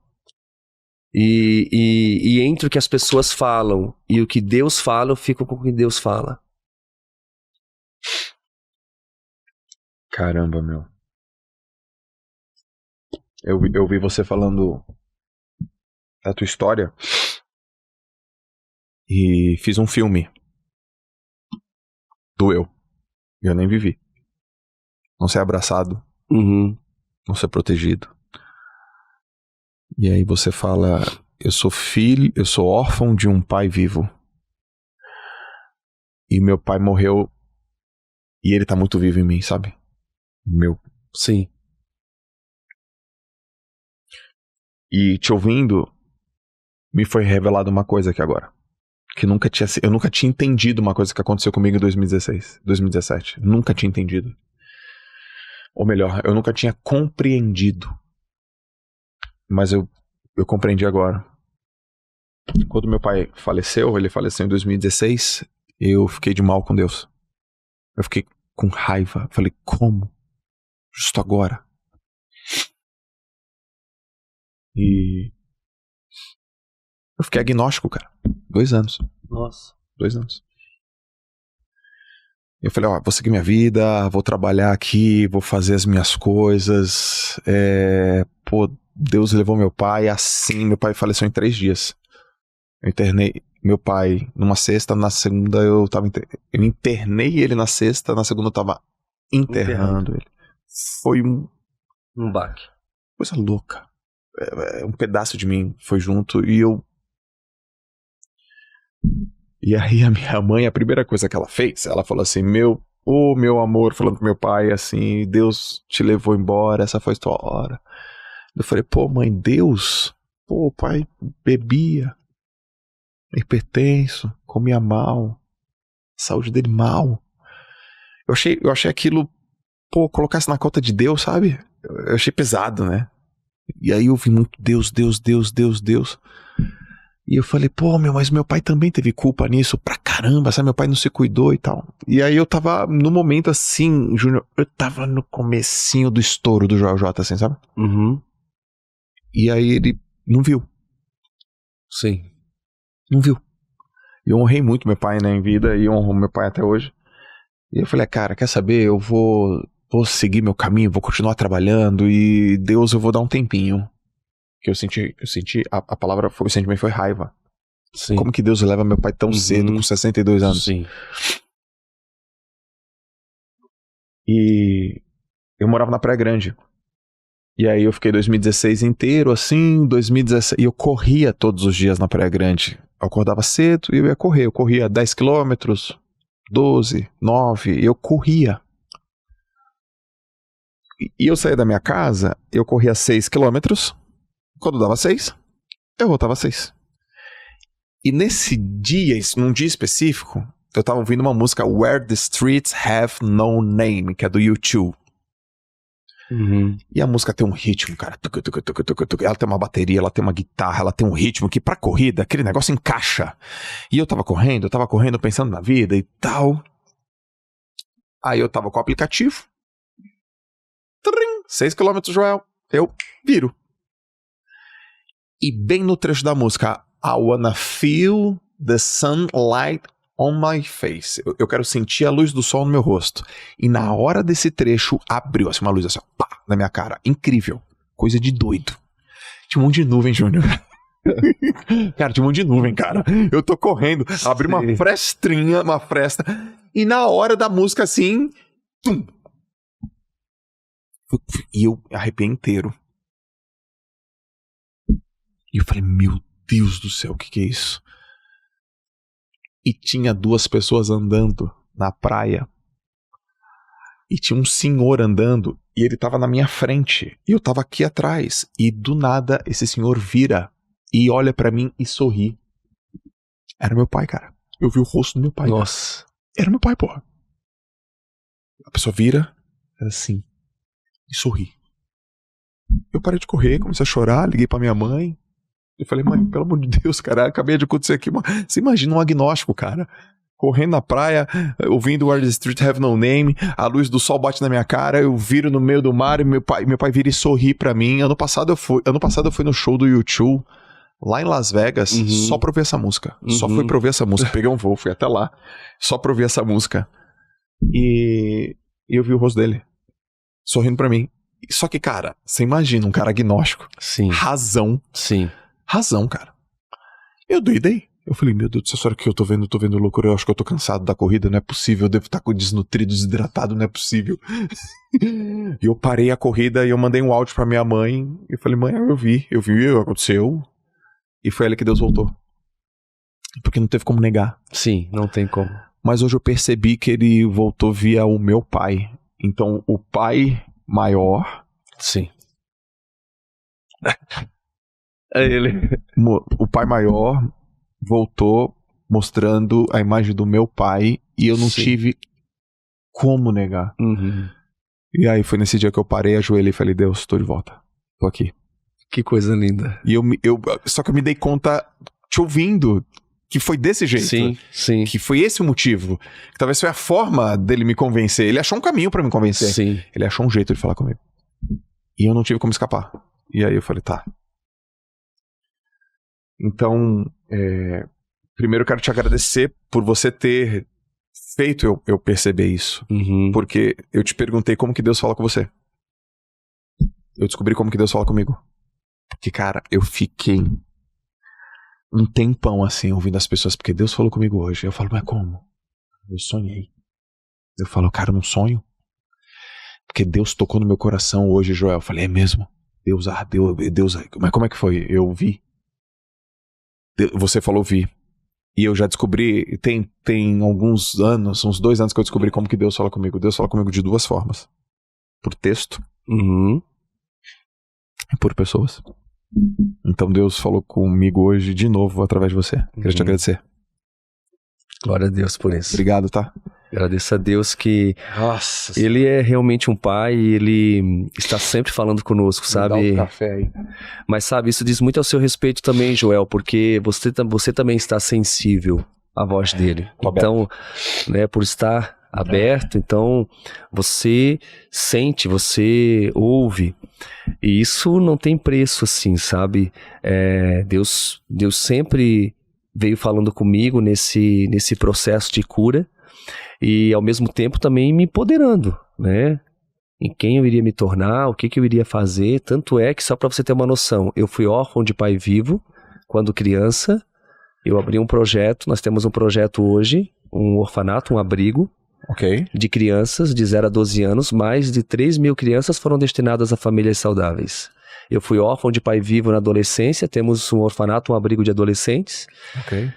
E entre o que as pessoas falam e o que Deus fala, eu fico com o que Deus fala. Caramba, meu. Eu vi você falando da tua história e fiz um filme. Doeu. Eu nem vivi. Não ser abraçado. Uhum. Não ser protegido. E aí você fala, eu sou órfão de um pai vivo. E meu pai morreu e ele tá muito vivo em mim, sabe? Sim. E te ouvindo, me foi revelada uma coisa aqui agora. Que eu nunca tinha entendido uma coisa que aconteceu comigo em 2017. Nunca tinha entendido. Ou melhor, eu nunca tinha compreendido. Mas eu compreendi agora. Quando meu pai faleceu, ele faleceu em 2016, eu fiquei de mal com Deus. Eu fiquei com raiva. Falei, como? Justo agora. E eu fiquei agnóstico, cara. 2 anos. Nossa. 2 anos. Eu falei, vou seguir minha vida, vou trabalhar aqui, vou fazer as minhas coisas. Deus levou meu pai assim. Meu pai faleceu em 3 dias. Eu internei meu pai numa sexta, na segunda eu internei ele na sexta, na segunda eu tava enterrando ele. Foi um baque. Coisa louca. Um pedaço de mim foi junto E aí a minha mãe, a primeira coisa que ela fez, ela falou assim, meu amor, falando pro meu pai assim, Deus te levou embora, essa foi a tua hora. Eu falei, mãe, Deus? O pai bebia, hipertenso, comia mal, saúde dele mal. Eu achei aquilo, colocar isso na conta de Deus, sabe? Eu achei pesado, né? E aí eu vi muito Deus. E eu falei, mas meu pai também teve culpa nisso pra caramba, sabe? Meu pai não se cuidou e tal. E aí eu tava no momento assim, Júnior, eu tava no comecinho do estouro do Joel J, assim, sabe? Uhum. E aí ele não viu. Sim. Não viu. Eu honrei muito meu pai, né, em vida, e honro meu pai até hoje. E eu falei, cara, quer saber? Eu vou seguir meu caminho, vou continuar trabalhando e Deus, eu vou dar um tempinho. Que eu senti a palavra, o sentimento foi raiva. Sim. Como que Deus leva meu pai tão cedo, com 62 anos? Sim. E eu morava na Praia Grande. E aí eu fiquei 2016 inteiro, assim, 2017... E eu corria todos os dias na Praia Grande. Eu acordava cedo e eu ia correr. Eu corria 10 quilômetros, 12, 9, eu corria. E eu saía da minha casa, eu corria 6 quilômetros. Quando dava 6, eu voltava 6. E nesse dia, num dia específico, eu tava ouvindo uma música Where the Streets Have No Name, que é do U2. E a música tem um ritmo, cara. Ela tem uma bateria, ela tem uma guitarra, ela tem um ritmo que pra corrida, aquele negócio encaixa. E eu tava correndo pensando na vida e tal. Aí eu tava com o aplicativo. 6 km, Joel. Eu viro. E bem no trecho da música, I wanna feel the sunlight on my face. Eu quero sentir a luz do sol no meu rosto. E na hora desse trecho, abriu assim, uma luz assim, pá, na minha cara. Incrível. Coisa de doido. Tinha um monte de nuvem, Júnior. Cara, tinha um monte de nuvem, cara. Eu tô correndo, abri uma frestrinha, uma fresta. E na hora da música, assim... Tum, e eu arrepiei inteiro. E eu falei, meu Deus do céu, o que é isso? E tinha 2 pessoas andando na praia. E tinha um senhor andando. E ele tava na minha frente. E eu tava aqui atrás. E do nada, esse senhor vira. E olha pra mim e sorri. Era meu pai, cara. Eu vi o rosto do meu pai. Nossa. Cara. Era meu pai, porra. A pessoa vira. Era assim. E sorri. Eu parei de correr, comecei a chorar, liguei pra minha mãe. Eu falei, mãe, pelo amor de Deus, cara, acabei de acontecer aqui. Você imagina um agnóstico, cara, correndo na praia, ouvindo Where the Street Have No Name, a luz do sol bate na minha cara, eu viro no meio do mar e meu pai vira e sorri pra mim. Ano passado eu fui no show do U2, lá em Las Vegas, só pra ouvir essa música. Só fui pra ouvir essa música. Peguei um voo, fui até lá, só pra ouvir essa música. E eu vi o rosto dele, sorrindo pra mim. Só que, cara, você imagina um cara agnóstico. Sim. Razão, cara. Eu doidei. Eu falei, meu Deus do céu, será que eu tô vendo loucura? Eu acho que eu tô cansado da corrida, não é possível. Eu devo estar desnutrido, desidratado, não é possível. E eu parei a corrida e eu mandei um áudio pra minha mãe. E eu falei, mãe, eu vi, aconteceu. E foi ali que Deus voltou. Porque não teve como negar. Sim, não tem como. Mas hoje eu percebi que ele voltou via o meu pai. Então, o pai maior... Sim. É ele. O pai maior voltou mostrando a imagem do meu pai e eu não tive como negar. E aí foi nesse dia que eu parei, ajoelhei e falei, Deus, tô de volta. Tô aqui. Que coisa linda. E só que eu me dei conta, te ouvindo, que foi desse jeito. Sim. Que foi esse o motivo. Que talvez foi a forma dele me convencer. Ele achou um caminho pra me convencer. Sim. Ele achou um jeito de falar comigo. E eu não tive como escapar. E aí eu falei, tá. Então, primeiro eu quero te agradecer por você ter feito eu perceber isso. Porque eu te perguntei como que Deus fala com você. Eu descobri como que Deus fala comigo. Porque, cara, eu fiquei um tempão assim, ouvindo as pessoas, porque Deus falou comigo hoje. Eu falo, mas como? Eu sonhei. Eu falo, cara, não sonho. Porque Deus tocou no meu coração hoje, Joel. Eu falei, é mesmo? Deus, mas como é que foi? Eu vi. Você falou vi. E eu já descobri, tem alguns anos, uns 2 anos que eu descobri como que Deus fala comigo. Deus fala comigo de 2 formas. Por texto. E por pessoas. Então Deus falou comigo hoje de novo através de você. Queria te agradecer. Glória a Deus por isso. Obrigado, tá? Agradeço a Deus que Nossa, Ele é realmente um pai e Ele está sempre falando conosco, sabe? Dá um café aí. Mas sabe, isso diz muito ao seu respeito também, Joel, porque você também está sensível à voz dele. Então, né, por estar aberto, então você sente, você ouve. E isso não tem preço, assim, sabe? Deus sempre veio falando comigo nesse processo de cura. E ao mesmo tempo também me empoderando, né? Em quem eu iria me tornar, o que eu iria fazer. Tanto é que, só para você ter uma noção, eu fui órfão de pai vivo quando criança. Eu abri um projeto, nós temos um projeto hoje, um orfanato, um abrigo, Ok. de crianças de 0 a 12 anos. Mais de 3 mil crianças foram destinadas a famílias saudáveis. Eu fui órfão de pai vivo na adolescência. Temos um orfanato, um abrigo de adolescentes, Ok.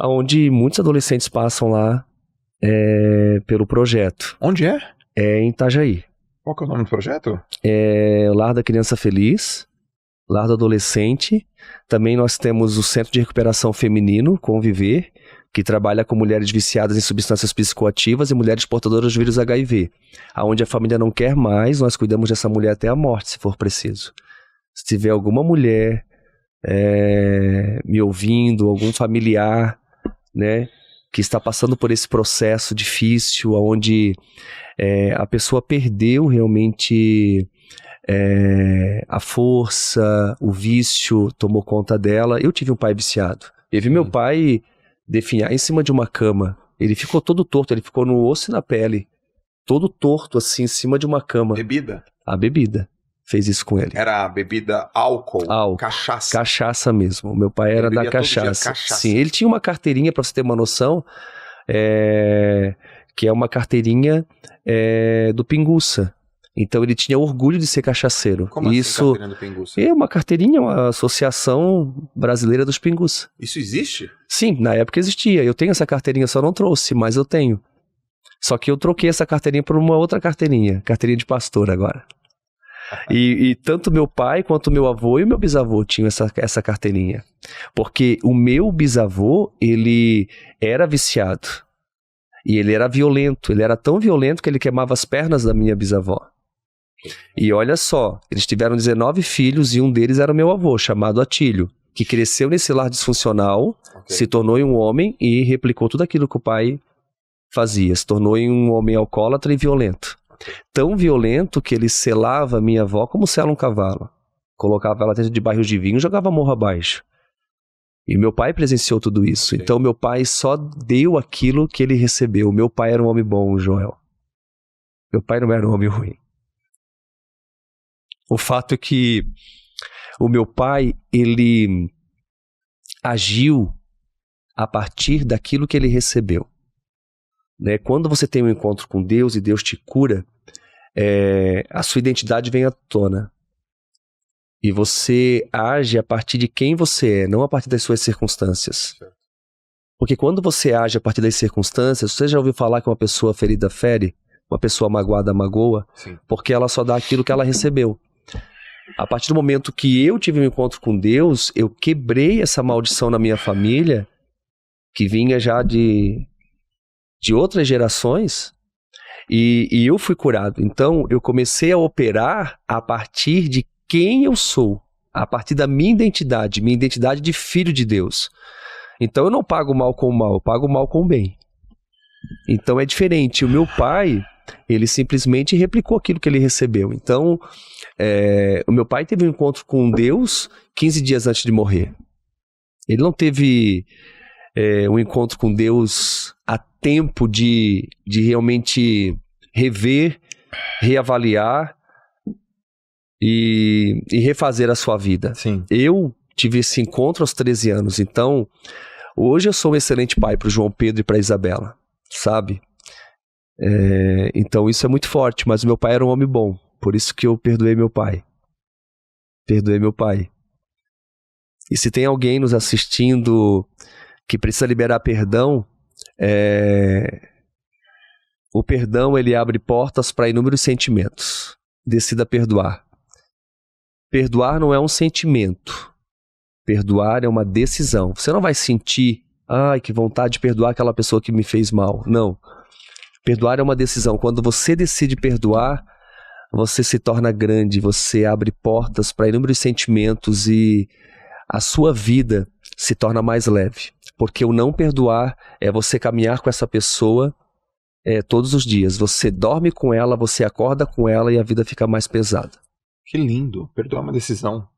onde muitos adolescentes passam lá pelo projeto. Onde é? É em Itajaí. Qual que é o nome do projeto? É o Lar da Criança Feliz, Lar do Adolescente. Também nós temos o Centro de Recuperação Feminino, Conviver, que trabalha com mulheres viciadas em substâncias psicoativas e mulheres portadoras do vírus HIV. Aonde a família não quer mais, nós cuidamos dessa mulher até a morte, se for preciso. Se tiver alguma mulher me ouvindo, algum familiar, né, que está passando por esse processo difícil, onde a pessoa perdeu realmente a força, o vício tomou conta dela. Eu tive um pai viciado. Eu vi meu pai definhar em cima de uma cama. Ele ficou todo torto, ele ficou no osso e na pele. Todo torto, assim, em cima de uma cama. Bebida? A bebida fez isso com ele. Era bebida álcool? Cachaça? Cachaça mesmo. Meu pai era da cachaça. Sim, ele tinha uma carteirinha, pra você ter uma noção, que é uma carteirinha do Pinguça. Então ele tinha orgulho de ser cachaceiro. Como isso assim, carteirinha do Pinguça? É uma carteirinha, uma associação brasileira dos Pinguça. Isso existe? Sim, na época existia. Eu tenho essa carteirinha, só não trouxe, mas eu tenho. Só que eu troquei essa carteirinha por uma outra carteirinha de pastor agora. E tanto meu pai quanto meu avô e meu bisavô tinham essa carteirinha. Porque o meu bisavô, ele era viciado. E ele era violento. Ele era tão violento que ele queimava as pernas da minha bisavó. E olha só, eles tiveram 19 filhos e um deles era o meu avô, chamado Atílio, que cresceu nesse lar disfuncional, se tornou um homem e replicou tudo aquilo que o pai fazia. Se tornou um homem alcoólatra e violento. Tão violento que ele selava a minha avó como sela um cavalo. Colocava ela dentro de barris de vinho e jogava morro abaixo. E meu pai presenciou tudo isso. Então meu pai só deu aquilo que ele recebeu. Meu pai era um homem bom, Joel. Meu pai não era um homem ruim. O fato é que o meu pai, ele agiu a partir daquilo que ele recebeu. Né? Quando você tem um encontro com Deus e Deus te cura, a sua identidade vem à tona. E você age a partir de quem você é, não a partir das suas circunstâncias. Porque quando você age a partir das circunstâncias, você já ouviu falar que uma pessoa ferida fere? Uma pessoa magoada magoa? Sim. Porque ela só dá aquilo que ela recebeu. A partir do momento que eu tive um encontro com Deus, eu quebrei essa maldição na minha família, que vinha já de outras gerações, e eu fui curado. Então, eu comecei a operar a partir de quem eu sou, a partir da minha identidade de filho de Deus. Então, eu não pago mal com mal, eu pago mal com bem. Então, é diferente. O meu pai, ele simplesmente replicou aquilo que ele recebeu. Então, o meu pai teve um encontro com Deus 15 dias antes de morrer. Ele não teve um encontro com Deus a tempo de realmente rever, reavaliar e refazer a sua vida. Sim. Eu tive esse encontro aos 13 anos. Então, hoje eu sou um excelente pai para o João Pedro e para a Isabela, sabe? Então isso é muito forte, mas o meu pai era um homem bom. Por isso que eu perdoei meu pai. Perdoei meu pai. E se tem alguém nos assistindo que precisa liberar perdão, o perdão, ele abre portas para inúmeros sentimentos. Decida perdoar. Perdoar não é um sentimento. Perdoar é uma decisão. Você não vai sentir, ai, que vontade de perdoar aquela pessoa que me fez mal. Não. Perdoar é uma decisão. Quando você decide perdoar, você se torna grande, você abre portas para inúmeros sentimentos e a sua vida se torna mais leve. Porque o não perdoar é você caminhar com essa pessoa todos os dias. Você dorme com ela, você acorda com ela e a vida fica mais pesada. Que lindo. Perdoar é uma decisão.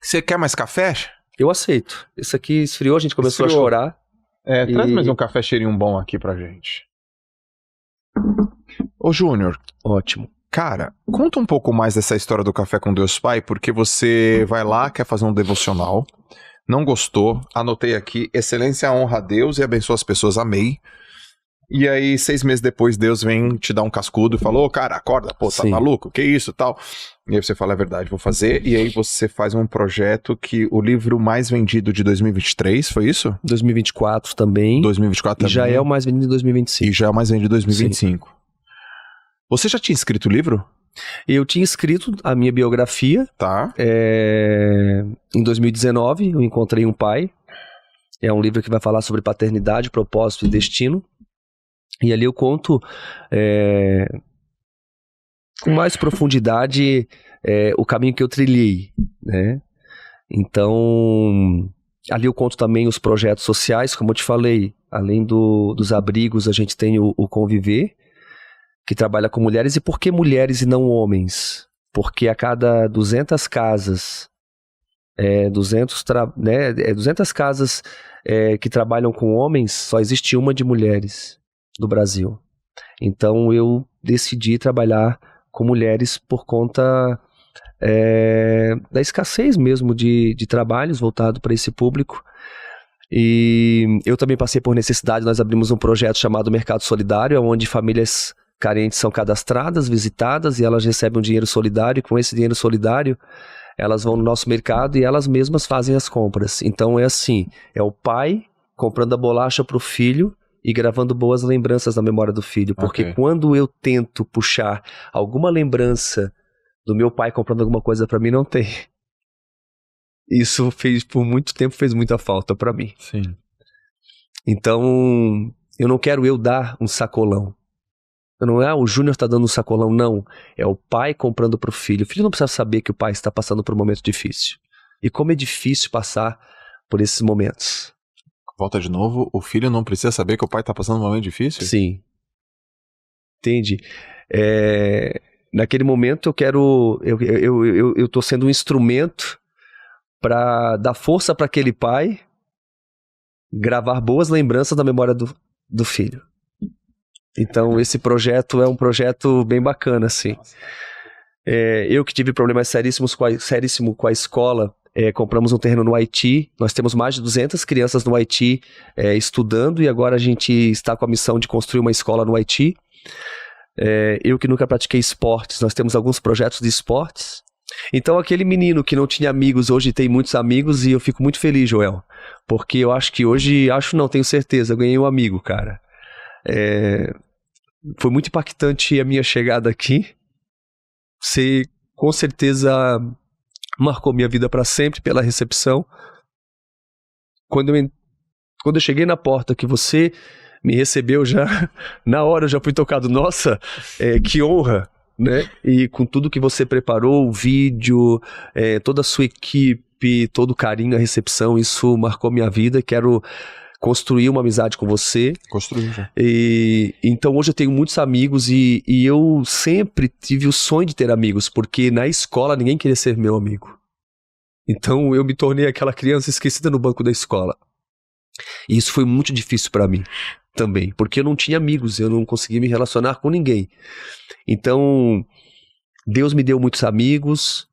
Você quer mais café? Eu aceito. Esse aqui esfriou, a gente começou a chorar. Traz mais um café cheirinho bom aqui pra gente. Ô Júnior. Ótimo. Cara, conta um pouco mais dessa história do Café com Deus Pai, porque você vai lá, quer fazer um devocional, não gostou, anotei aqui, excelência honra a Deus e abençoa as pessoas, amei. E aí, 6 meses depois, Deus vem te dar um cascudo e falou, cara, acorda, pô, tá Sim. maluco? Que isso e tal? E aí você fala, é verdade, vou fazer. E aí você faz um projeto que o livro mais vendido de 2023, foi isso? 2024 também. 2024 E também. já é o mais vendido em 2025. E já é o mais vendido em 2025. Sim. Você já tinha escrito o livro? Eu tinha escrito a minha biografia. Tá. Em 2019, eu encontrei um pai. É um livro que vai falar sobre paternidade, propósito e destino. E ali eu conto com mais profundidade o caminho que eu trilhei, né? Então, ali eu conto também os projetos sociais, como eu te falei. Além dos abrigos, a gente tem o Conviver, que trabalha com mulheres. E por que mulheres e não homens? Porque a cada 200 casas, 200 casas que trabalham com homens, só existe uma de mulheres do Brasil. Então eu decidi trabalhar com mulheres por conta da escassez mesmo de trabalhos voltado para esse público. E eu também passei por necessidade. Nós abrimos um projeto chamado Mercado Solidário, onde famílias carentes são cadastradas, visitadas, e elas recebem um dinheiro solidário, e com esse dinheiro solidário elas vão no nosso mercado e elas mesmas fazem as compras. Então é assim, é o pai comprando a bolacha para o filho e gravando boas lembranças na memória do filho. Porque quando eu tento puxar alguma lembrança do meu pai comprando alguma coisa para mim, não tem. Isso por muito tempo fez muita falta para mim. Sim. Então, eu não quero eu dar um sacolão. Não é o Júnior tá dando um sacolão, não. É o pai comprando pro filho. O filho não precisa saber que o pai está passando por um momento difícil. E como é difícil passar por esses momentos. Volta de novo, o filho não precisa saber que o pai tá passando um momento difícil? Sim. Entende? Naquele momento eu quero... Eu tô sendo um instrumento para dar força para aquele pai gravar boas lembranças na memória do filho. Então esse projeto é um projeto bem bacana, assim. Eu que tive problemas seríssimos com a escola, compramos um terreno no Haiti. Nós temos mais de 200 crianças no Haiti estudando, e agora a gente está com a missão de construir uma escola no Haiti. Eu que nunca pratiquei esportes, nós temos alguns projetos de esportes. Então aquele menino que não tinha amigos, hoje tem muitos amigos, e eu fico muito feliz, Joel. Porque eu acho que hoje, tenho certeza, eu ganhei um amigo, cara. Foi muito impactante a minha chegada aqui. Você com certeza marcou minha vida para sempre pela recepção. Quando eu cheguei na porta que você me recebeu, já na hora eu já fui tocado. Nossa, que honra, né? E com tudo que você preparou, o vídeo, toda a sua equipe, todo o carinho, a recepção, isso marcou minha vida. Quero construir uma amizade com você. Construir já. Então hoje eu tenho muitos amigos, e eu sempre tive o sonho de ter amigos, porque na escola ninguém queria ser meu amigo. Então eu me tornei aquela criança esquecida no banco da escola. E isso foi muito difícil para mim também, porque eu não tinha amigos, eu não conseguia me relacionar com ninguém. Então Deus me deu muitos amigos.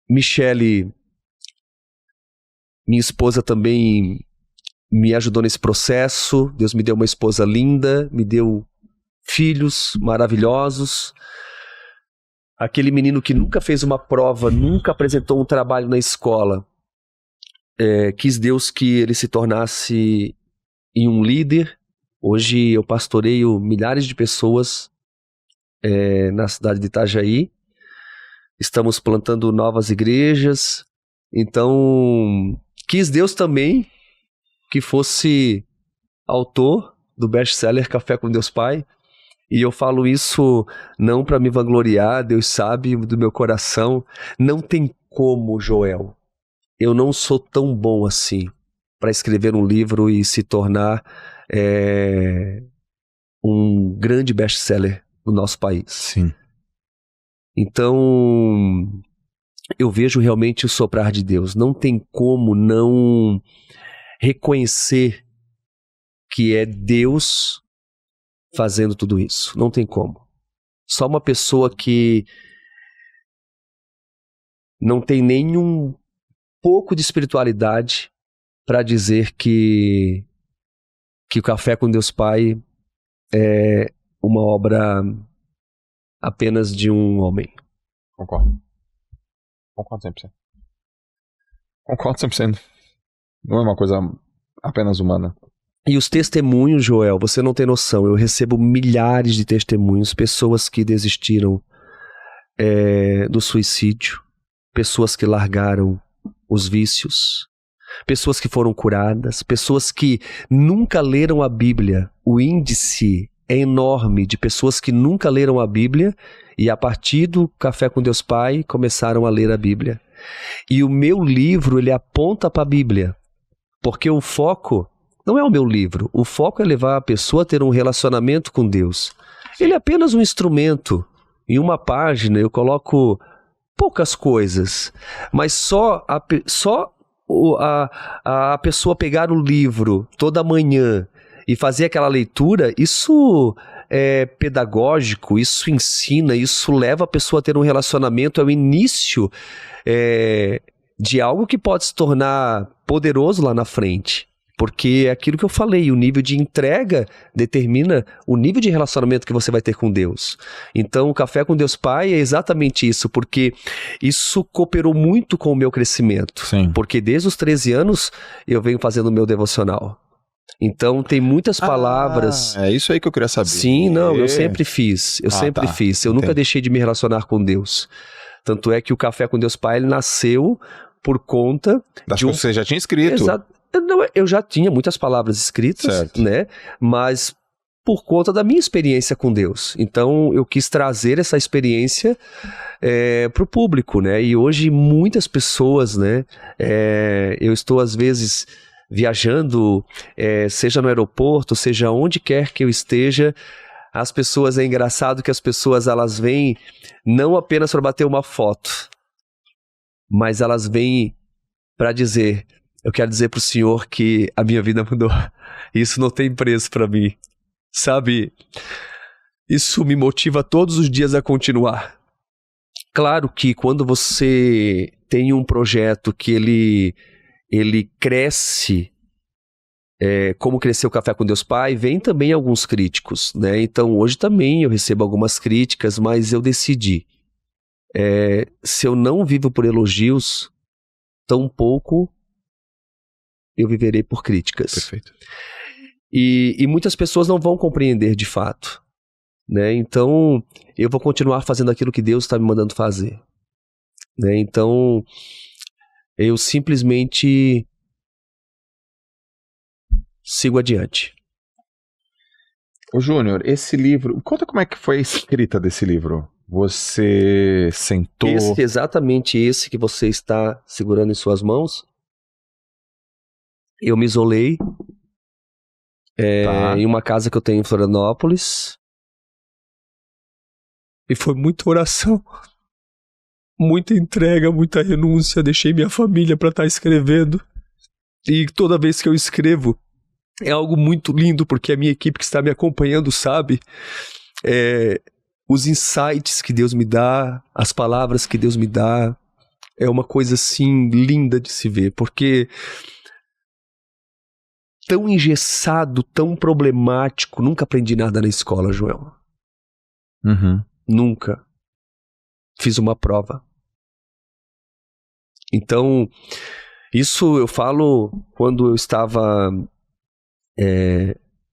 Michele, minha esposa, também me ajudou nesse processo. Deus me deu uma esposa linda, me deu filhos maravilhosos. Aquele menino que nunca fez uma prova, nunca apresentou um trabalho na escola, quis Deus que ele se tornasse um líder. Hoje eu pastoreio milhares de pessoas na cidade de Itajaí. Estamos plantando novas igrejas. Então, quis Deus também que fosse autor do best-seller Café com Deus Pai. E eu falo isso não para me vangloriar, Deus sabe do meu coração. Não tem como, Joel. Eu não sou tão bom assim para escrever um livro e se tornar um grande best-seller no nosso país. Sim. Então, eu vejo realmente o soprar de Deus. Não tem como não reconhecer que é Deus fazendo tudo isso. Não tem como. Só uma pessoa que não tem nenhum pouco de espiritualidade para dizer que o Café com Deus Pai é uma obra apenas de um homem. Concordo 100%. Concordo 100%. Não é uma coisa apenas humana. E os testemunhos, Joel, você não tem noção. Eu recebo milhares de testemunhos, pessoas que desistiram do suicídio, pessoas que largaram os vícios, pessoas que foram curadas, pessoas que nunca leram a Bíblia. O índice é enorme de pessoas que nunca leram a Bíblia e a partir do Café com Deus Pai começaram a ler a Bíblia. E o meu livro, ele aponta para a Bíblia, porque o foco não é o meu livro, o foco é levar a pessoa a ter um relacionamento com Deus. Ele é apenas um instrumento. Em uma página eu coloco poucas coisas, mas só a pessoa pegar o livro toda manhã e fazer aquela leitura, isso é pedagógico, isso ensina, isso leva a pessoa a ter um relacionamento, é o início de algo que pode se tornar poderoso lá na frente. Porque é aquilo que eu falei, o nível de entrega determina o nível de relacionamento que você vai ter com Deus. Então, o Café com Deus Pai é exatamente isso, porque isso cooperou muito com o meu crescimento. Sim. Porque desde os 13 anos eu venho fazendo o meu devocional. Então, tem muitas palavras... É isso aí que eu queria saber. Sim, não, eu sempre fiz. Eu Entendi. nunca deixei de me relacionar com Deus. Tanto é que o Café com Deus Pai ele nasceu por conta das coisas que você já tinha escrito. Exato. Não, eu já tinha muitas palavras escritas, certo, né? Mas por conta da minha experiência com Deus. Então, eu quis trazer essa experiência para o público, né? E hoje, muitas pessoas, né? Eu estou, às vezes, viajando, seja no aeroporto, seja onde quer que eu esteja. As pessoas, é engraçado que as pessoas, elas vêm não apenas para bater uma foto, mas elas vêm para dizer... Eu quero dizer pro senhor que a minha vida mudou. Isso não tem preço pra mim. Sabe? Isso me motiva todos os dias a continuar. Claro que quando você tem um projeto que ele cresce, como cresceu o Café com Deus Pai, vem também alguns críticos, né? Então hoje também eu recebo algumas críticas, mas eu decidi. Se eu não vivo por elogios, tampouco eu viverei por críticas. Perfeito. E muitas pessoas não vão compreender de fato, né? Então, eu vou continuar fazendo aquilo que Deus está me mandando fazer, né? Então, eu simplesmente sigo adiante. Ô Júnior, esse livro... Conta como é que foi a escrita desse livro. Você sentou... Exatamente esse que você está segurando em suas mãos... Eu me isolei em uma casa que eu tenho em Florianópolis. E foi muita oração, muita entrega, muita renúncia. Deixei minha família para estar escrevendo. E toda vez que eu escrevo, é algo muito lindo, porque a minha equipe que está me acompanhando sabe os insights que Deus me dá, as palavras que Deus me dá. É uma coisa assim linda de se ver, porque... tão engessado, tão problemático. Nunca aprendi nada na escola, Joel. Uhum. Nunca. Fiz uma prova. Então, isso eu falo quando eu estava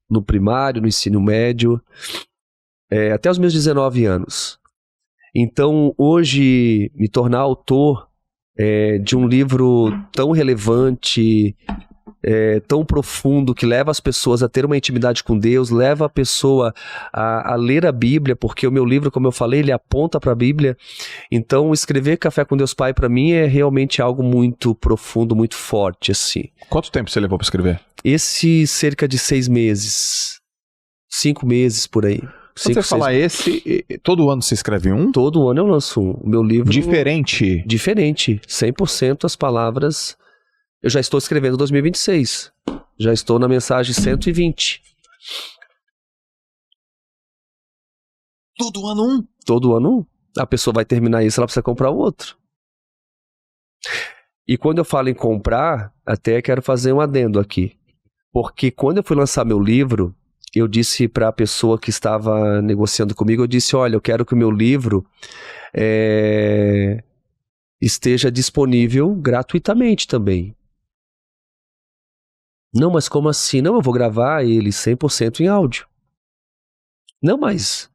no primário, no ensino médio, até os meus 19 anos. Então, hoje, me tornar autor de um livro tão relevante... tão profundo, que leva as pessoas a ter uma intimidade com Deus, leva a pessoa a ler a Bíblia, porque o meu livro, como eu falei, ele aponta para a Bíblia. Então, escrever Café com Deus Pai, para mim, é realmente algo muito profundo, muito forte, assim. Quanto tempo você levou para escrever? Esse, cerca de 6 meses. 5 meses, por aí. Quando você falar todo ano você escreve um? Todo ano eu lanço um. O meu livro... Diferente? Diferente. 100% as palavras... Eu já estou escrevendo 2026. Já estou na mensagem 120. Todo ano um? Todo ano um. A pessoa vai terminar isso, ela precisa comprar o outro. E quando eu falo em comprar, até quero fazer um adendo aqui. Porque quando eu fui lançar meu livro, eu disse para a pessoa que estava negociando comigo, eu disse, olha, eu quero que o meu livro esteja disponível gratuitamente também. Não, mas como assim? Não, eu vou gravar ele 100% em áudio. Não, mas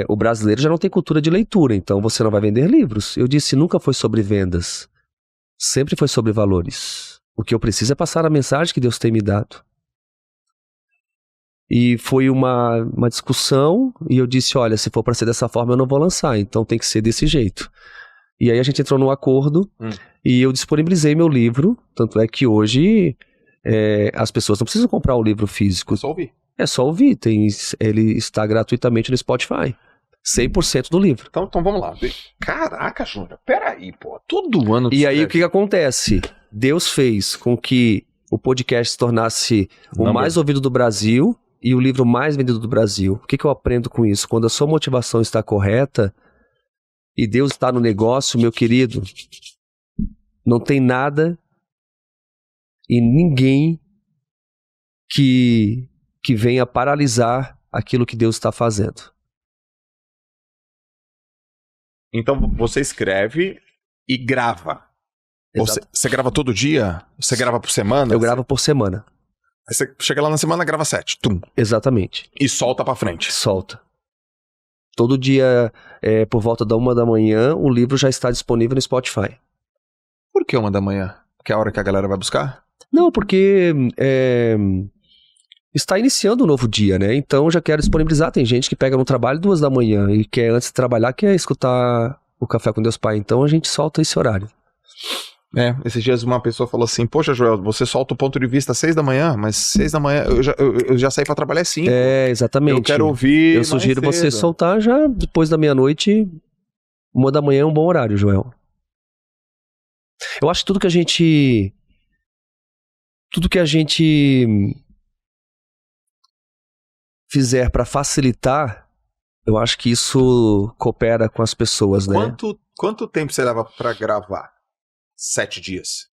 o brasileiro já não tem cultura de leitura, então você não vai vender livros. Eu disse, nunca foi sobre vendas. Sempre foi sobre valores. O que eu preciso é passar a mensagem que Deus tem me dado. E foi uma discussão, e eu disse, olha, se for para ser dessa forma eu não vou lançar, então tem que ser desse jeito. E aí a gente entrou num acordo, e eu disponibilizei meu livro, tanto é que hoje as pessoas não precisam comprar o livro físico. É só ouvir. É só ouvir, ele está gratuitamente no Spotify. 100% do livro. Então vamos lá. Caraca, Júnior, peraí, pô. Todo ano... E aí o que acontece? Deus fez com que o podcast se tornasse o mais ouvido do Brasil e o livro mais vendido do Brasil. O que eu aprendo com isso? Quando a sua motivação está correta e Deus está no negócio, meu querido, não tem nada e ninguém que venha paralisar aquilo que Deus está fazendo. Então você escreve e grava. Você grava todo dia? Você grava por semana? Eu gravo por semana. Aí você chega lá na semana, grava 7. Tum. Exatamente. E solta pra frente. Solta. Todo dia, por volta da 1 da manhã, o livro já está disponível no Spotify. Por que 1 da manhã? Que é a hora que a galera vai buscar? Não, porque está iniciando um novo dia, né? Então já quero disponibilizar. Tem gente que pega no trabalho 2 da manhã e quer, antes de trabalhar, quer escutar o Café com Deus Pai. Então a gente solta esse horário. Esses dias uma pessoa falou assim, poxa, Joel, você solta o ponto de vista às 6 da manhã, mas 6 da manhã eu já saí pra trabalhar às 5. Exatamente. Eu quero ouvir. Eu sugiro você soltar já depois da meia-noite. 1 da manhã é um bom horário, Joel. Eu acho que tudo que a gente fizer pra facilitar, eu acho que isso coopera com as pessoas, né? Quanto tempo você leva pra gravar? 7 dias.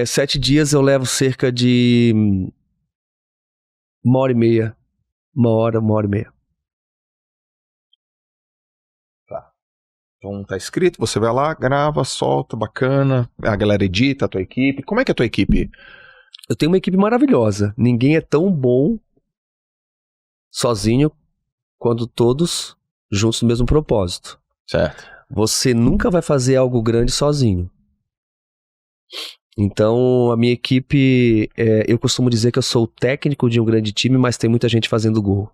7 dias eu levo cerca de 1h30. 1h30. Tá. Então tá escrito, você vai lá, grava, solta, bacana. A galera edita, a tua equipe. Como é que é a tua equipe? Eu tenho uma equipe maravilhosa. Ninguém é tão bom sozinho quanto todos juntos no mesmo propósito. Certo. Você nunca vai fazer algo grande sozinho. Então, a minha equipe, eu costumo dizer que eu sou o técnico de um grande time, mas tem muita gente fazendo gol.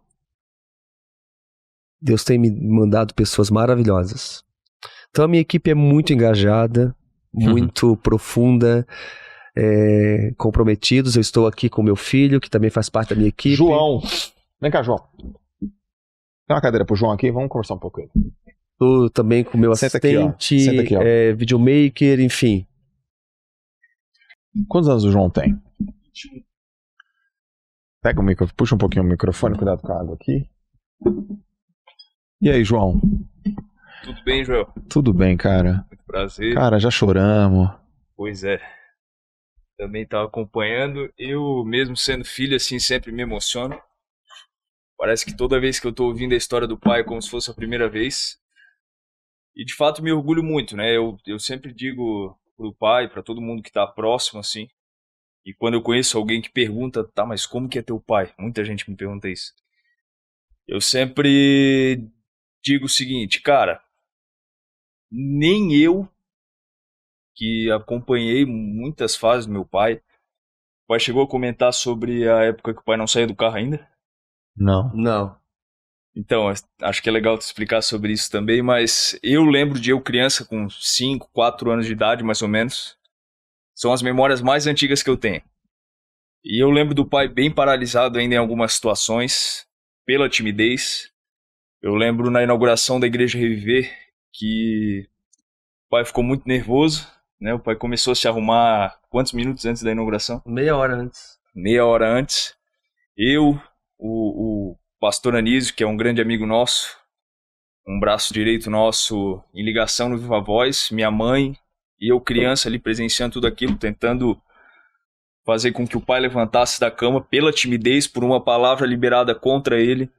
Deus tem me mandado pessoas maravilhosas. Então, a minha equipe é muito engajada, muito profunda, comprometidos. Eu estou aqui com meu filho, que também faz parte da minha equipe. João. Vem cá, João. Tem uma cadeira pro João aqui, vamos conversar um pouco com ele. Estou também com meu Senta assistente, Senta aqui, ó. videomaker, enfim. Quantos anos o João tem? Pega o microfone, puxa um pouquinho o microfone, cuidado com a água aqui. E aí, João? Tudo bem, Joel? Tudo bem, cara. Muito prazer. Cara, já choramos. Pois é. Também estava acompanhando. Eu, mesmo sendo filho, assim, sempre me emociono. Parece que toda vez que eu estou ouvindo a história do pai é como se fosse a primeira vez. E, de fato, me orgulho muito, né? Eu sempre digo pro pai, para todo mundo que está próximo, assim. E quando eu conheço alguém que pergunta, tá, mas como que é teu pai? Muita gente me pergunta isso. Eu sempre digo o seguinte, cara, nem eu, que acompanhei muitas fases do meu pai, o pai chegou a comentar sobre a época que o pai não saía do carro ainda? Não. Então, acho que é legal te explicar sobre isso também, mas eu lembro de eu criança com 5, 4 anos de idade, mais ou menos. São as memórias mais antigas que eu tenho. E eu lembro do pai bem paralisado ainda em algumas situações, pela timidez. Eu lembro na inauguração da Igreja Reviver, que o pai ficou muito nervoso, né? O pai começou a se arrumar quantos minutos antes da inauguração? Meia hora antes. Meia hora antes. Eu, o pastor Anísio, que é um grande amigo nosso, um braço direito nosso em ligação no Viva Voz, minha mãe, E eu criança ali presenciando tudo aquilo, tentando fazer com que o pai levantasse da cama pela timidez, por uma palavra liberada contra ele.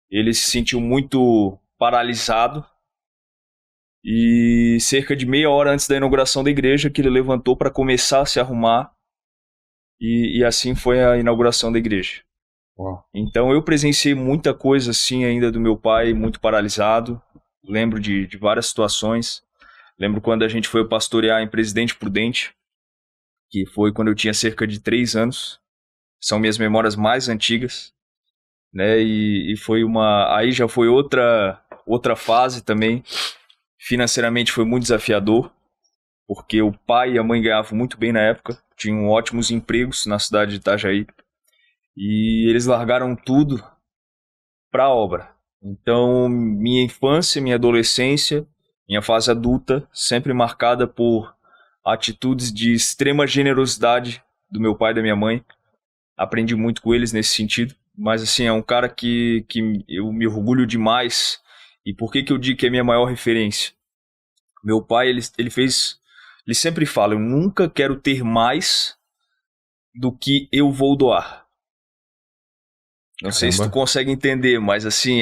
Ele se sentiu muito paralisado. E cerca de meia hora antes da inauguração da igreja, que ele levantou para começar a se arrumar. E assim foi a inauguração da igreja. Uau. Então eu presenciei muita coisa assim ainda do meu pai, muito paralisado. Lembro de várias situações. Lembro quando a gente foi pastorear em Presidente Prudente, que foi quando eu tinha cerca de 3 anos. São minhas memórias mais antigas, né? E foi aí já foi outra fase também. Financeiramente foi muito desafiador, porque o pai e a mãe ganhavam muito bem na época, tinham ótimos empregos na cidade de Itajaí, e eles largaram tudo para a obra. Então, minha infância, minha adolescência, minha fase adulta, sempre marcada por atitudes de extrema generosidade do meu pai e da minha mãe. Aprendi muito com eles nesse sentido, mas assim, é um cara que eu me orgulho demais. E por que eu digo que é minha maior referência? Meu pai, ele sempre fala, eu nunca quero ter mais do que eu vou doar. Não sei se tu consegue entender, mas assim,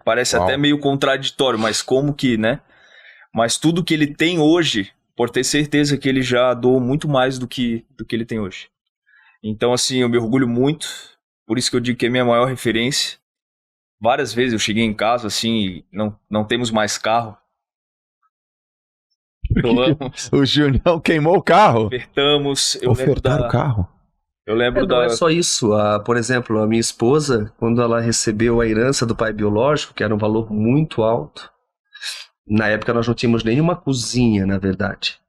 parece até meio contraditório, mas como que, né? Mas tudo que ele tem hoje, pode ter certeza que ele já doou muito mais do que ele tem hoje. Então, assim, eu me orgulho muito, por isso que eu digo que é minha maior referência. Várias vezes eu cheguei em casa, assim, não temos mais carro. O Junião queimou o carro. Ofertamos. Ofertaram o carro. Eu lembro Não é só isso. Por exemplo, a minha esposa, quando ela recebeu a herança do pai biológico, que era um valor muito alto, na época nós não tínhamos nenhuma cozinha, na verdade.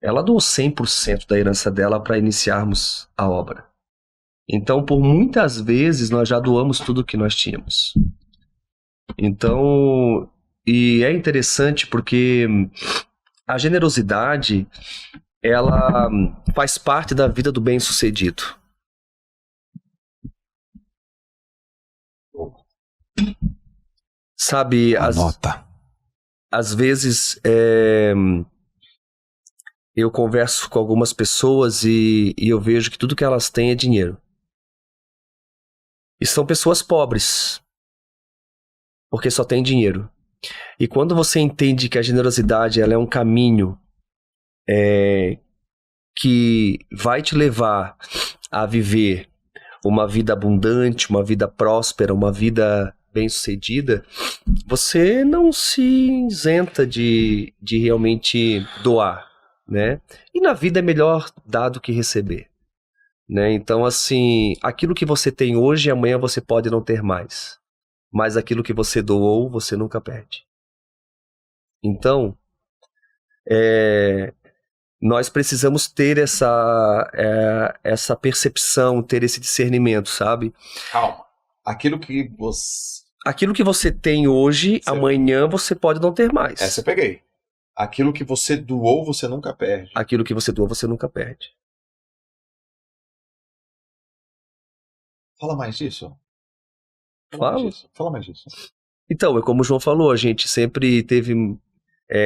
Ela doou 100% da herança dela para iniciarmos a obra. Então, por muitas vezes, nós já doamos tudo que nós tínhamos. Então, e é interessante porque a generosidade, ela faz parte da vida do bem-sucedido. Sabe, às vezes eu converso com algumas pessoas e eu vejo que tudo que elas têm é dinheiro. E são pessoas pobres, porque só tem dinheiro. E quando você entende que a generosidade ela é um caminho que vai te levar a viver uma vida abundante, uma vida próspera, uma vida bem-sucedida, você não se isenta de realmente doar, né? E na vida é melhor dar do que receber, né? Então, assim, aquilo que você tem hoje, amanhã você pode não ter mais. Mas aquilo que você doou, você nunca perde. Então, nós precisamos ter essa percepção, ter esse discernimento, sabe? Calma. Aquilo que você tem hoje, amanhã você pode não ter mais. Essa eu peguei. Aquilo que você doou, você nunca perde. Aquilo que você doou, você nunca perde. Fala mais disso. Fala mais disso. Então, é como o João falou, a gente sempre teve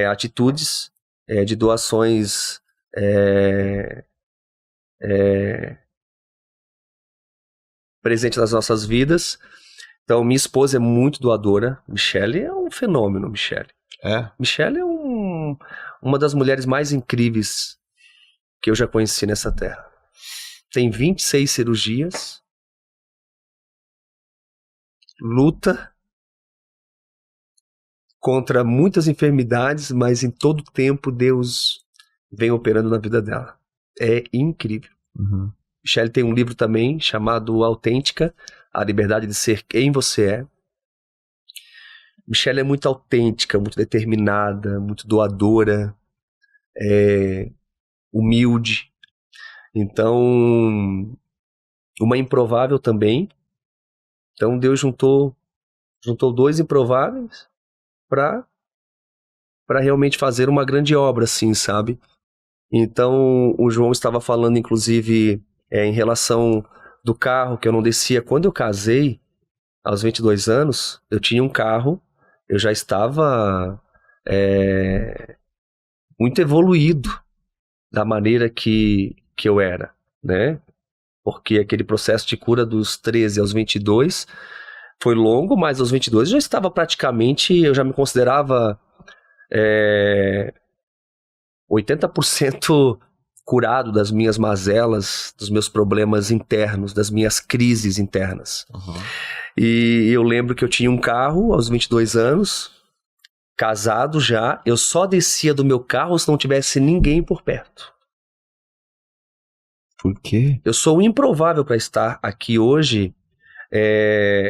atitudes de doações presentes nas nossas vidas. Então, minha esposa é muito doadora. Michele é um fenômeno, Michele. Michele é uma das mulheres mais incríveis que eu já conheci nessa terra. Tem 26 cirurgias. Luta contra muitas enfermidades, mas em todo tempo Deus vem operando na vida dela. É incrível. Uhum. Michele tem um livro também chamado Autêntica, a liberdade de ser quem você é. Michele é muito autêntica, muito determinada, muito doadora, humilde. Então, uma improvável também. Então Deus juntou 2 improváveis para realmente fazer uma grande obra, assim, sabe? Então o João estava falando, inclusive, em relação do carro que eu não descia. Quando eu casei, aos 22 anos, eu tinha um carro, eu já estava muito evoluído, da maneira que eu era, né? Porque aquele processo de cura dos 13 aos 22 foi longo, mas aos 22 eu já estava praticamente, eu já me considerava 80% curado das minhas mazelas, dos meus problemas internos, das minhas crises internas. Uhum. E eu lembro que eu tinha um carro aos 22 anos, casado já, eu só descia do meu carro se não tivesse ninguém por perto. Por quê? Eu sou improvável para estar aqui hoje